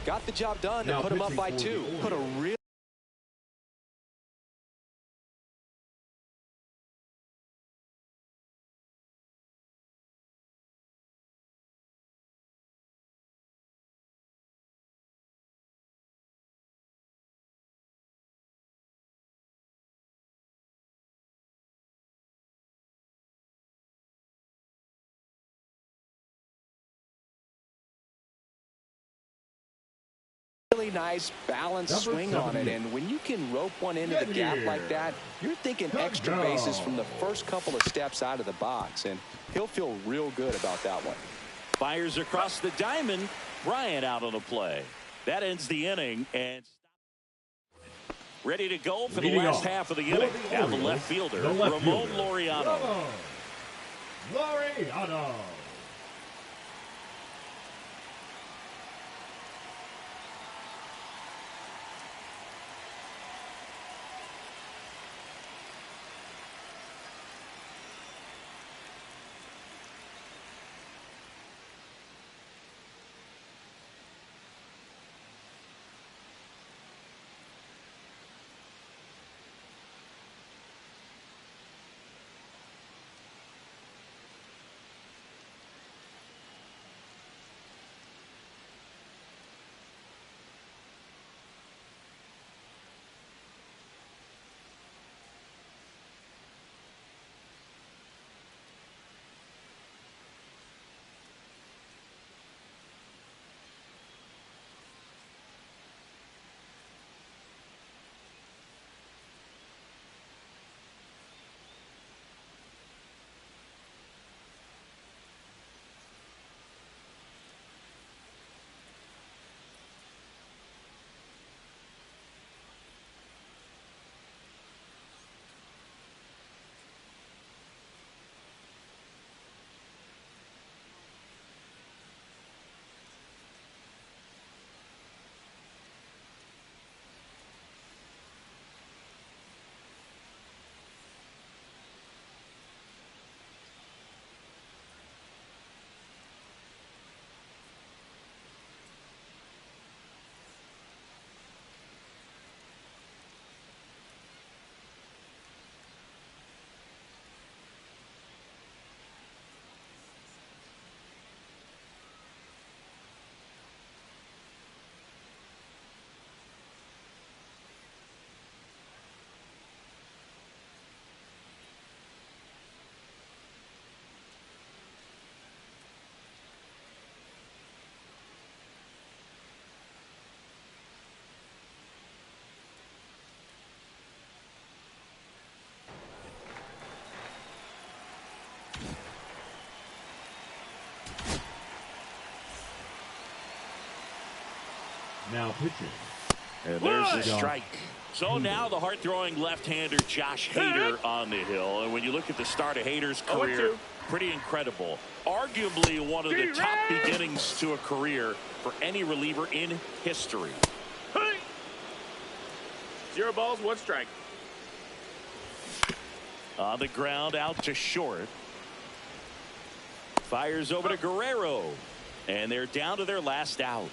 Got the job done to put him up by 2. Put a real nice balanced swing on it, and when you can rope one into the gap like that, you're thinking extra bases from the first couple of steps out of the box, and he'll feel real good about that one. Fires across the diamond. Bryant out on the play. That ends the inning, and ready to go for the last half of the inning. Now the left fielder, Ramon Laureano. Laureano. Now pitching. And there's the strike. So now the hard-throwing left-hander Josh Hader on the hill. And when you look at the start of Hader's career, pretty incredible. Arguably one of the top beginnings to a career for any reliever in history. 0 balls, 1 strike. On the ground, out to short. Fires over to Guerrero. And they're down to their last out.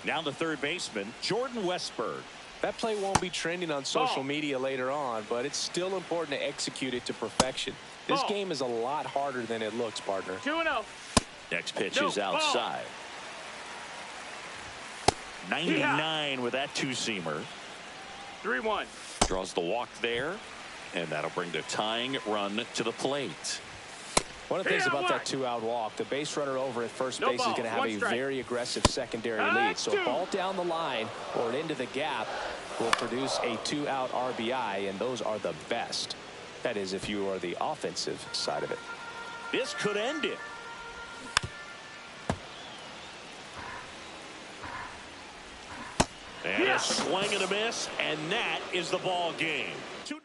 Now the third baseman, Jordan Westburg. That play won't be trending on social media later on, but it's still important to execute it to perfection. This game is a lot harder than it looks, partner. 2-0. Next pitch is outside. 99 with that two-seamer. 3-1. Draws the walk there, and that'll bring the tying run to the plate. One of the things about that 2-out walk, the base runner over at first base is going to have a very aggressive secondary lead. So a ball down the line or into the gap will produce a 2-out RBI, and those are the best. That is, if you are the offensive side of it. This could end it. And a swing and a miss, and that is the ball game. 2-0.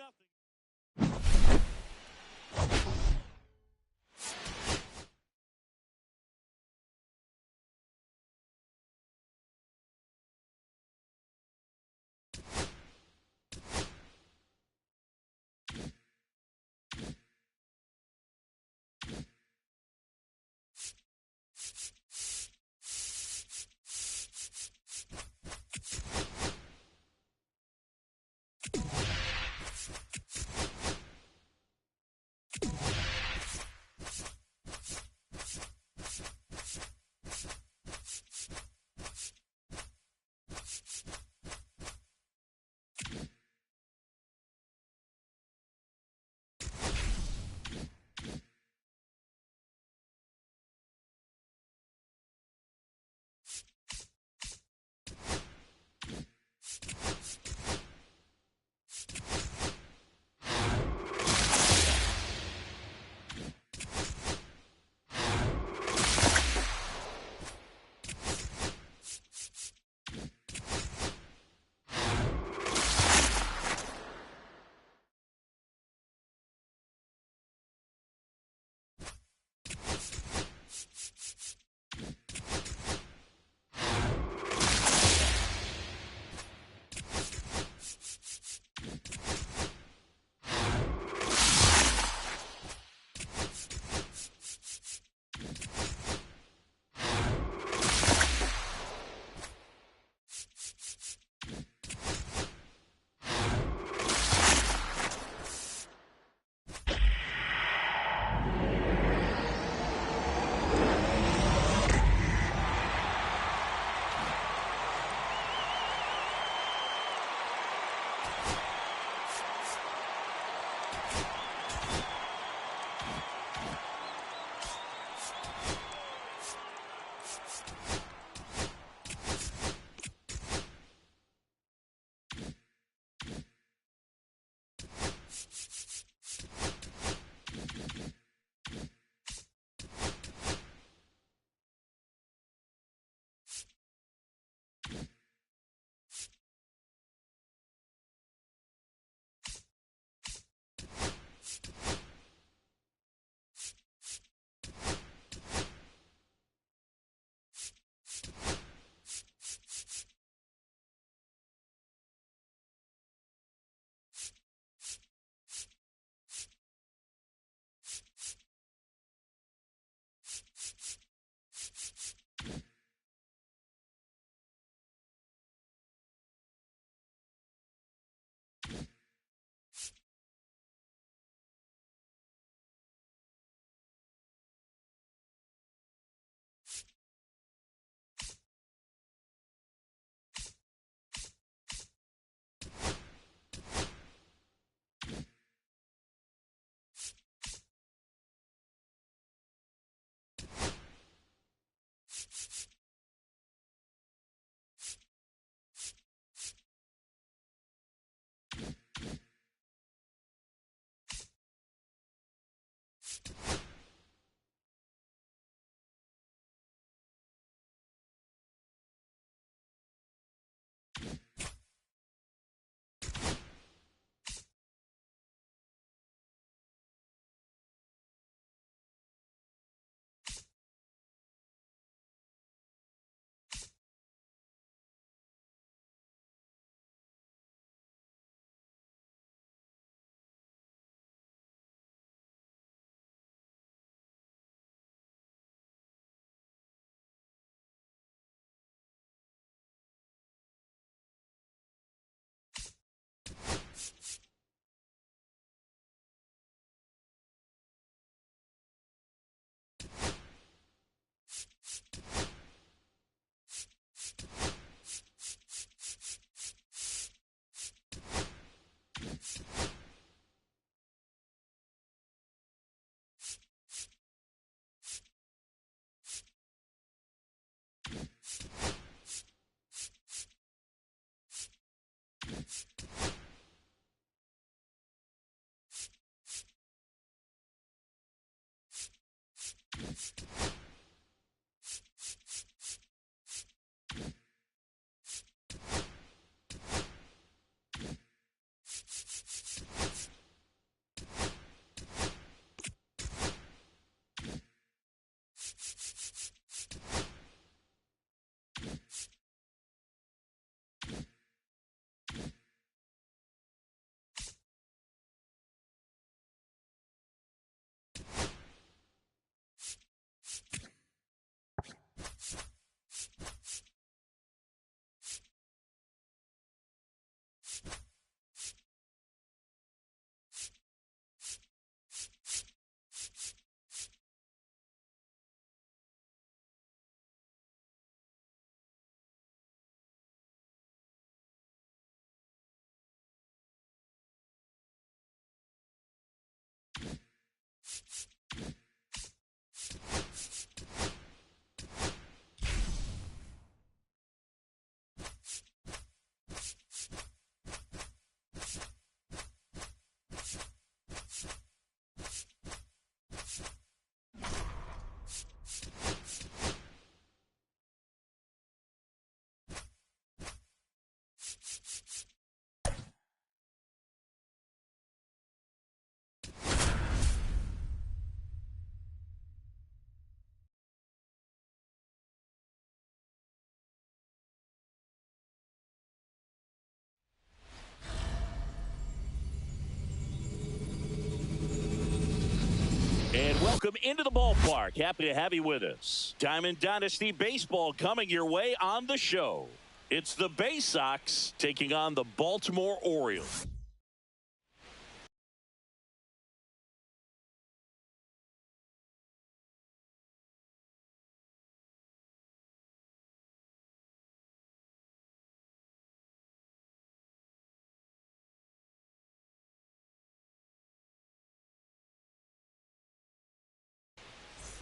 And welcome into the ballpark. Happy to have you with us. Diamond Dynasty Baseball coming your way on the show. It's the Bay Sox taking on the Baltimore Orioles.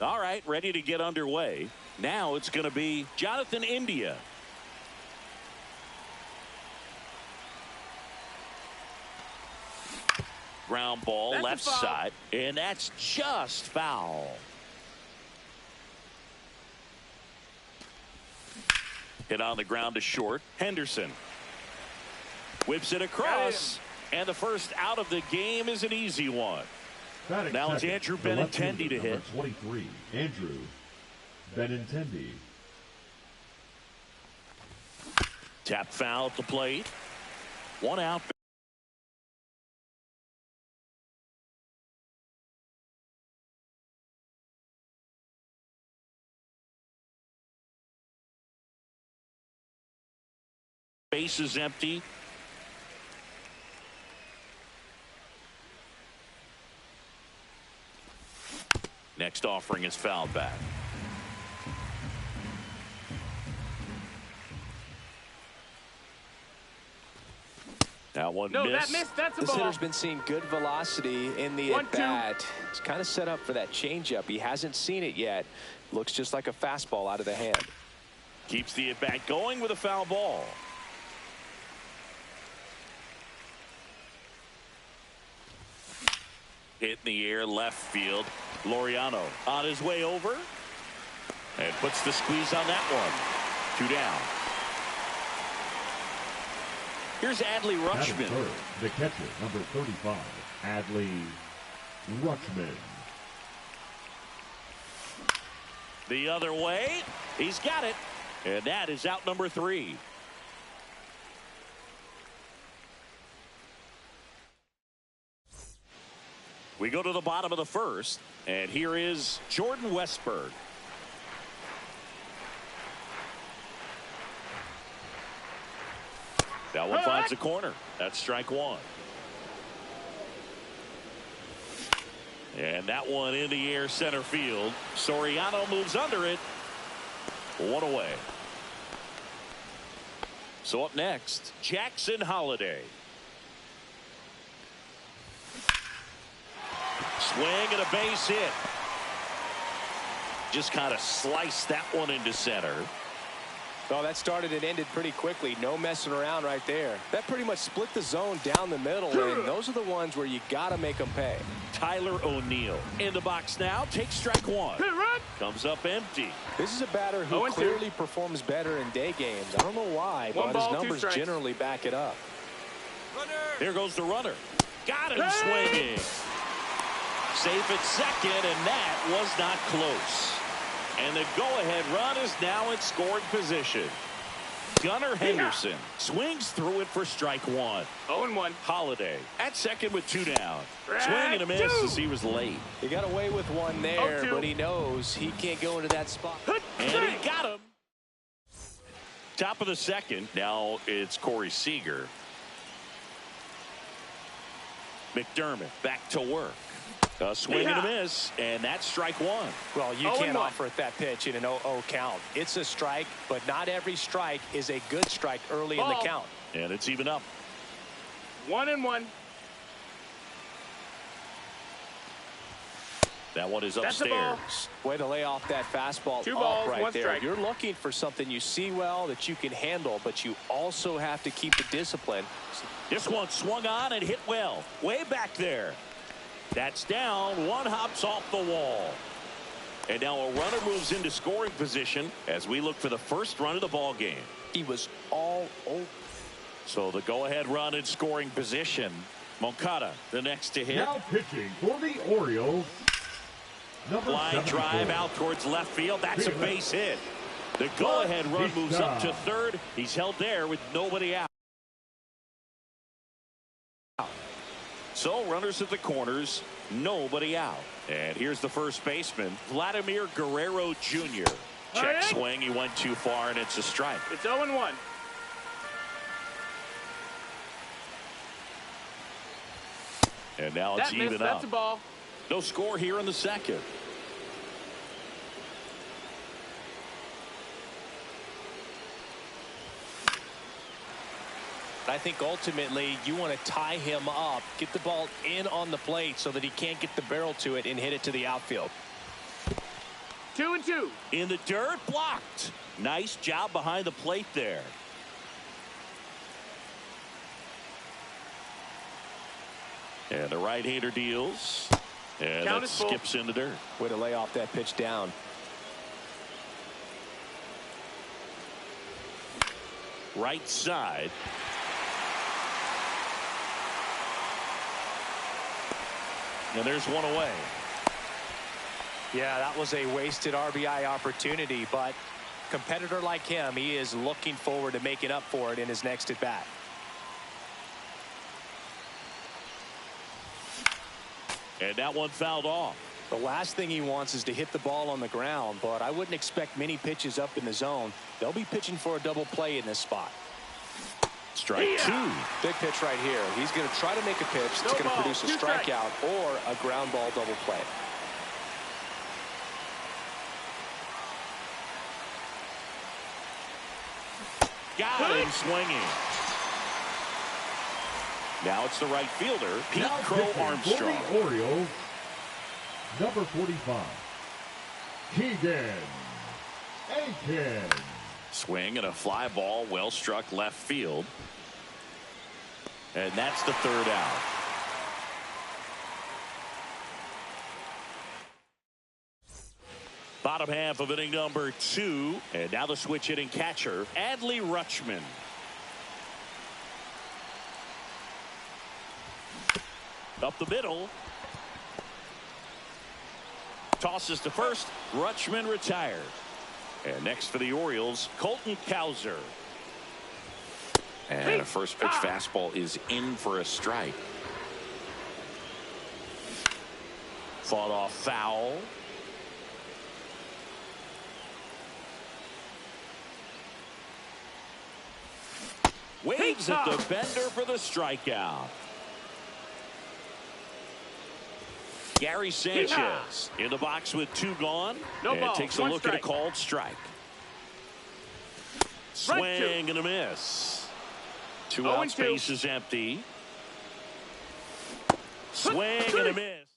All right, ready to get underway. Now it's going to be Jonathan India. Ground ball, That's left side, and that's just foul. Hit on the ground to short. Henderson whips it across, and the first out of the game is an easy one. Now it's Andrew Benintendi to hit. 23, Andrew Benintendi. Tap foul at the plate. One out. Base is empty. Next offering is fouled back. That one missed. That missed. That's a This ball. hitter's been seeing good velocity in the at-bat. He's kind of set up for that changeup. He hasn't seen it yet. Looks just like a fastball out of the hand. Keeps the at-bat going with a foul ball. Hit in the air, left field. Laureano on his way over and puts the squeeze on that one. 2 down. Here's Adley Rutschman. Third, the catcher, number 35, Adley Rutschman. The other way. He's got it. And that is out number 3. We go to the bottom of the first, and here is Jordan Westburg. That one finds the corner. That's strike 1. And that one in the air center field. Soriano moves under it. 1 away. So up next, Jackson Holliday. Swing and a base hit. Just kind of sliced that one into center. Oh, that started and ended pretty quickly. No messing around right there. That pretty much split the zone down the middle, and those are the ones where you got to make them pay. Tyler O'Neill in the box now. Takes strike one. Comes up empty. This is a batter who clearly performs better in day games. I don't know why, but his numbers generally back it up. Here goes the runner. Got him swinging. Safe at second, and that was not close. And the go-ahead run is now in scoring position. Gunnar Henderson swings through it for strike one. 0-1. Holiday at second with two down. Swing and a miss as he was late. He got away with one there, but he knows he can't go into that spot. And he got him. Top of the second. Now it's Corey Seager. McDermott back to work. A swing and a miss, and that's strike one. Well, you can't offer it that pitch in an 0-0 count. It's a strike, but not every strike is a good strike early in the count. And it's even up. 1-1. That one is upstairs. Way to lay off that fastball. 2 balls, right 1 there. strike. You're looking for something you see well that you can handle, but you also have to keep the discipline. This one swung on and hit well. Way back there. That's down. One hops off the wall. And now a runner moves into scoring position as we look for the first run of the ball game. He was all over. So the go-ahead run in scoring position. Moncada, the next to hit. Now pitching for the Orioles. Line drive out towards left field. That's a base hit. The go-ahead run moves up to third. He's held there with nobody out. So runners at the corners, nobody out. And here's the first baseman, Vladimir Guerrero Jr. Check swing. He went too far, and it's a strike. It's 0-1. And now it's even up. That's a ball. No score here in the second. I think ultimately you want to tie him up, get the ball in on the plate so that he can't get the barrel to it and hit it to the outfield. 2-2. In the dirt, blocked. Nice job behind the plate there. And the right-hander deals. And that skips in the dirt. Way to lay off that pitch down. Right side. And there's one away. Yeah, that was a wasted RBI opportunity, but competitor like him, he is looking forward to making up for it in his next at bat. And that one fouled off. The last thing he wants is to hit the ball on the ground, but I wouldn't expect many pitches up in the zone. They'll be pitching for a double play in this spot. Strike two. Big pitch right here. He's going to try to make a pitch that's going to produce a strikeout or a ground ball double play. Got him swinging. Now it's the right fielder, Pete Crow Armstrong. For the Orioles, number 45, Keegan Aiken. Swing and a fly ball, well struck left field. And that's the third out. Bottom half of inning number 2. And now the switch hitting catcher, Adley Rutschman. Up the middle. Tosses to first. Rutschman retired. And next for the Orioles, Colton Cowser. And a first pitch fastball is in for a strike. Fought off foul. Waves at the bender for the strikeout. Gary Sanchez in the box with 2 gone. And takes a look at a called strike. Swing and a miss. 2 outs, base is empty. Swing and a miss.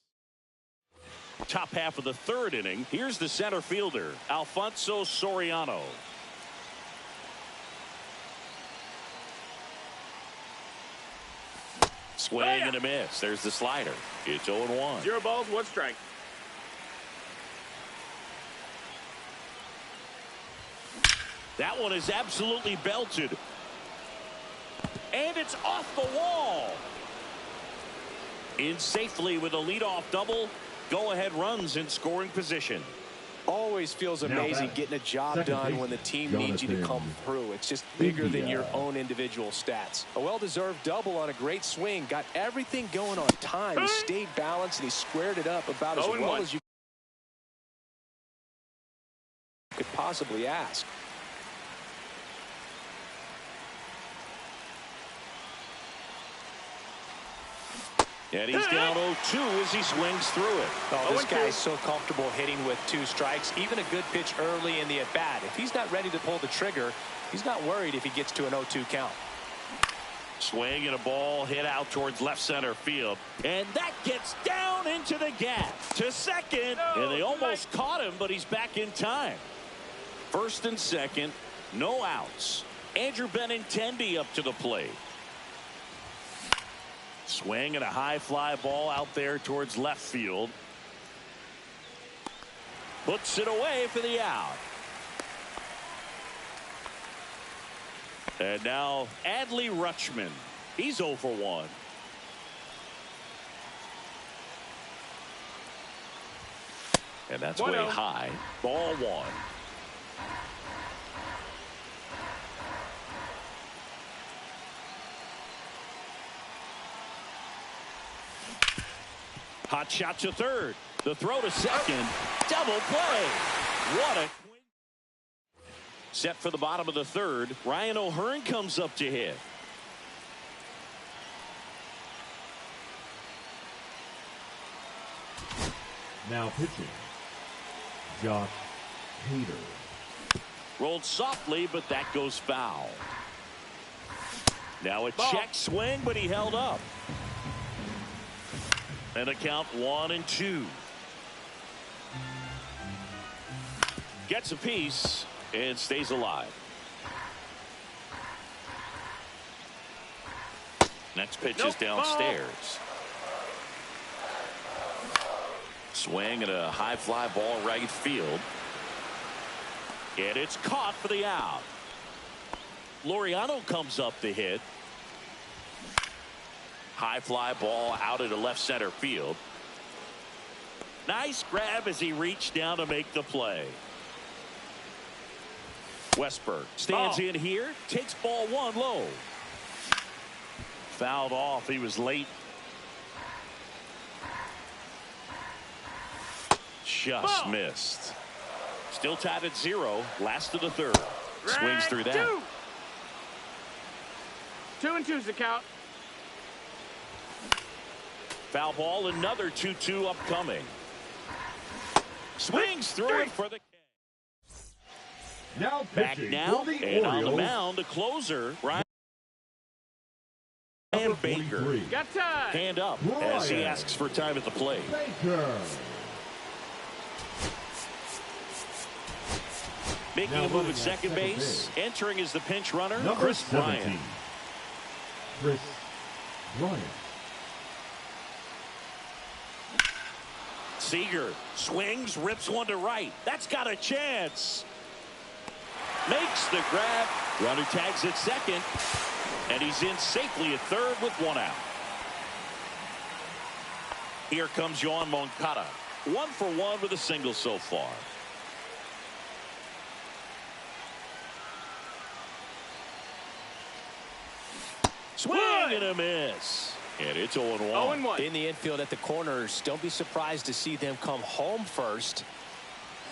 Top half of the 3rd inning. Here's the center fielder, Alfonso Soriano. Swing and a miss. There's the slider. It's 0-1. 0 balls, 1 strike. That one is absolutely belted. And it's off the wall. In safely with a leadoff double. Go-ahead runs in scoring position. Always feels amazing getting a job done when the team needs you to come through. It's just bigger than your own individual stats. A well-deserved double on a great swing. Got everything going on time. He stayed balanced and he squared it up about as well as you could possibly ask. And he's down 0-2 as he swings through it. Oh, this guy's so comfortable hitting with 2 strikes. Even a good pitch early in the at-bat. If he's not ready to pull the trigger, he's not worried if he gets to an 0-2 count. Swing and a ball hit out towards left center field. And that gets down into the gap to second. And they almost caught him, but he's back in time. First and second, no outs. Andrew Benintendi up to the plate. Swing and a high fly ball out there towards left field. Puts it away for the out. And now Adley Rutschman. He's 0 for 1. And that's way high. Ball 1. Hot shot to third. The throw to second. Double play. What a set for the bottom of the third. Ryan O'Hearn comes up to hit. Now pitching, Josh Hader. Rolled softly, but that goes foul. Now a check swing, but he held up. And a count 1-2. Gets a piece and stays alive. Next pitch is downstairs. Swing and a high fly ball right field. And it's caught for the out. Laureano comes up to hit. High fly ball out into left center field. Nice grab as he reached down to make the play. Westberg stands in here, takes ball 1 low. Fouled off. He was late. Just missed. Still tied at 0. Last of the third. Swings through that. 2-2's the count. Foul ball, another 2-2 upcoming. Swings through it for the now back now for the and Orioles, on the mound, the closer, Ryan Baker. Got time. Hand up as he asks for time at the plate. Baker. Making a move at second base. Entering as the pinch runner, Number Chris 17. Bryant. Chris Bryant. Seager swings, rips one to right. That's got a chance. Makes the grab. Runner tags at second. And he's in safely at third with 1 out. Here comes Yoan Moncada. 1 for 1 with a single so far. Swing and a miss. And it's 0-1. 0-1. In the infield at the corners, don't be surprised to see them come home first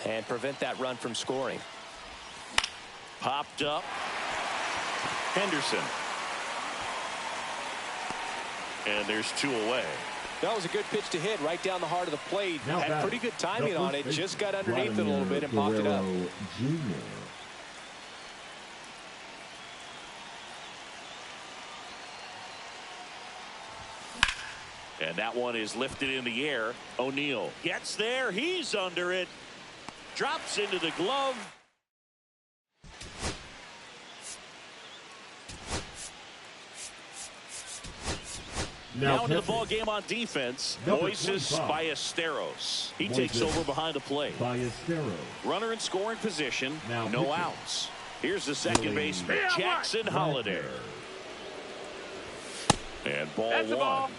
and prevent that run from scoring. Popped up. Henderson. And there's 2 away. That was a good pitch to hit right down the heart of the plate. Now had pretty good timing on it. Just got underneath it a little bit and popped it up. Jr. And that one is lifted in the air. O'Neill gets there. He's under it. Drops into the glove. Now into the ball game on defense, Moises Ballesteros. He takes over behind the plate. Runner in scoring position, no outs. Here's the second baseman, Jackson Holliday. And ball one.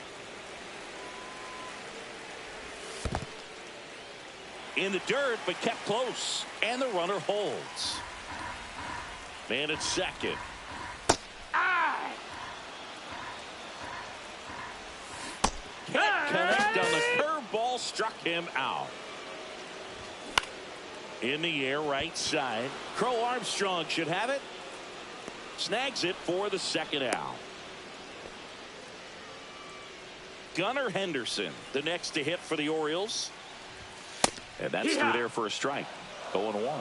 In the dirt, but kept close. And the runner holds. Man at second. Can't connect on the curveball, struck him out. In the air, right side. Crow Armstrong should have it. Snags it for the second out. Gunnar Henderson, the next to hit for the Orioles. And that's through there for a strike. 0-1.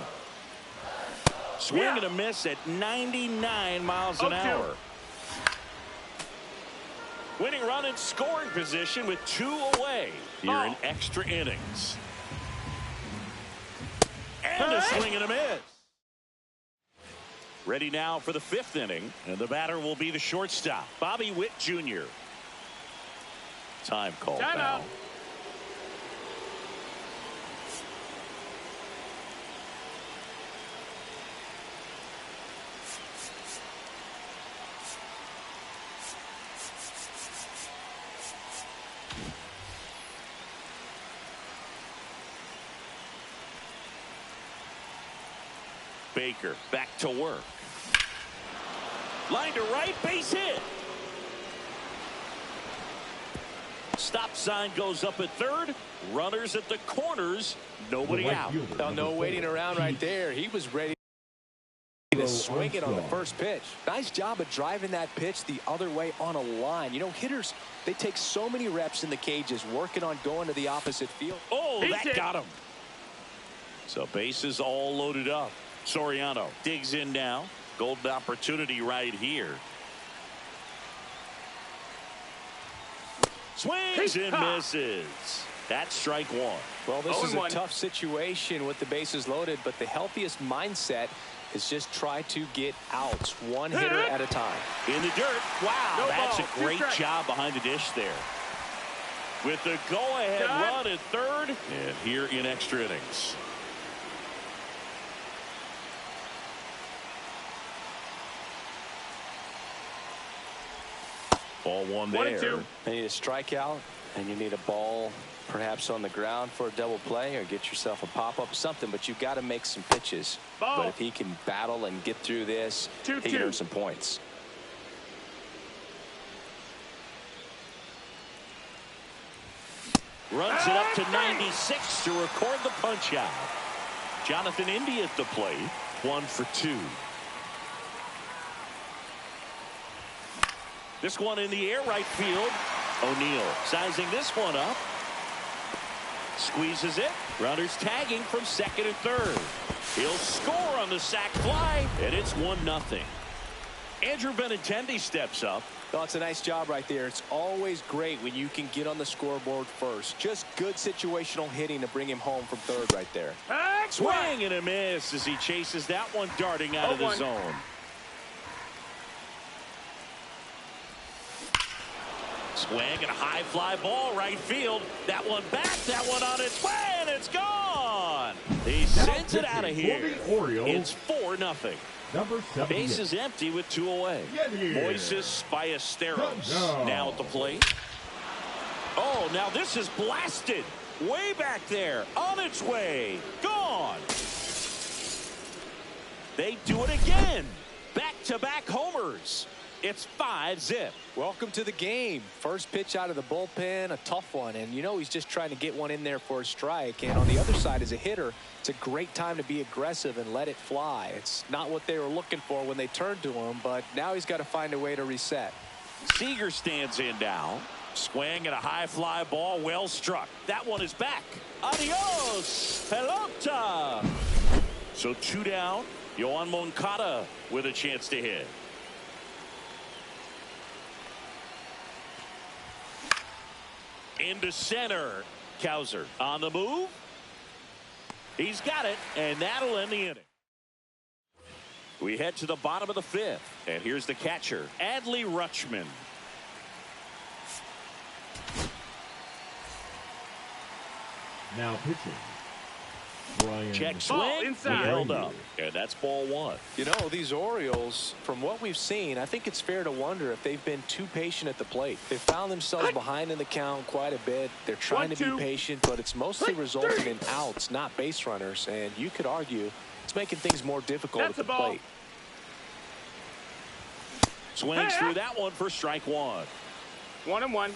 Swing and a miss at 99 miles an hour. Winning run in scoring position with 2 away here in extra innings. And a swing and a miss. Ready now for the 5th inning, and the batter will be the shortstop, Bobby Witt Jr. Time called now. Baker back to work. Line to right, base hit. Stop sign goes up at third. Runners at the corners. Nobody out. No waiting around right there. He was ready to swing it on the first pitch. Nice job of driving that pitch the other way on a line. You know, hitters, they take so many reps in the cages working on going to the opposite field. Oh, that got him. So bases all loaded up. Soriano digs in now. Golden opportunity right here. Swings and misses. That's strike one. Well, this is a tough situation with the bases loaded, but the healthiest mindset is just try to get outs one hitter at a time. In the dirt. Wow, that's a great job behind the dish there. With the go-ahead run at third, and here in extra innings. Ball one there. 1-2. You need a strikeout, and you need a ball perhaps on the ground for a double play or get yourself a pop-up, something, but you've got to make some pitches. But if he can battle and get through this, he can earn some points. Runs it up to 96 to record the punch out. Jonathan India at the plate. 1 for 2. This one in the air, right field. O'Neill sizing this one up. Squeezes it. Runners tagging from second and third. He'll score on the sac fly, and it's 1-0. Andrew Benintendi steps up. Well, it's a nice job right there. It's always great when you can get on the scoreboard first. Just good situational hitting to bring him home from third right there. Swing and a miss as he chases that one darting out of the zone. Swing and a high fly ball right field. That one back, that one on its way, and it's gone. He sends it out of here. It's 4-0. Base is empty with 2 away. Moises Ballesteros now at the plate. Oh, now this is blasted. Way back there. On its way. Gone. They do it again. Back-to-back homers. It's 5-0. Welcome to the game. First pitch out of the bullpen, a tough one. And you know he's just trying to get one in there for a strike. And on the other side, as a hitter, it's a great time to be aggressive and let it fly. It's not what they were looking for when they turned to him, but now he's got to find a way to reset. Seager stands in now. Swing and a high fly ball, well struck. That one is back. Adios, pelota. So 2 down. Yoan Moncada with a chance to hit. Into center. Cowser on the move. He's got it, and that'll end the inning. We head to the bottom of the 5th, and here's the catcher, Adley Rutschman. Now pitching. Brian Check swing. Inside. He held up. And that's ball one. You know, these Orioles, from what we've seen, I think it's fair to wonder if they've been too patient at the plate. They found themselves behind in the count quite a bit. They're trying to be patient, but it's mostly resulting in outs, not base runners. And you could argue it's making things more difficult at the plate. Swings through that one for strike one. 1-1.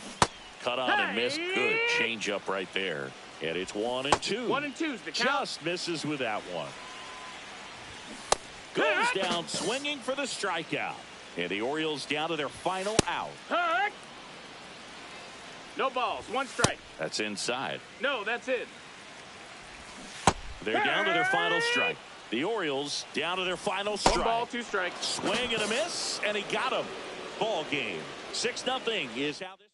Cut on and missed. Good change up right there. And it's 1-2. 1-2's the count. Just misses with that one. Goes down swinging for the strikeout. And the Orioles down to their final out. No balls. 1 strike. That's inside. No, that's it. They're down to their final strike. The Orioles down to their final strike. 1 ball, 2 strikes. Swing and a miss, and he got him. Ball game. 6-0 is how this.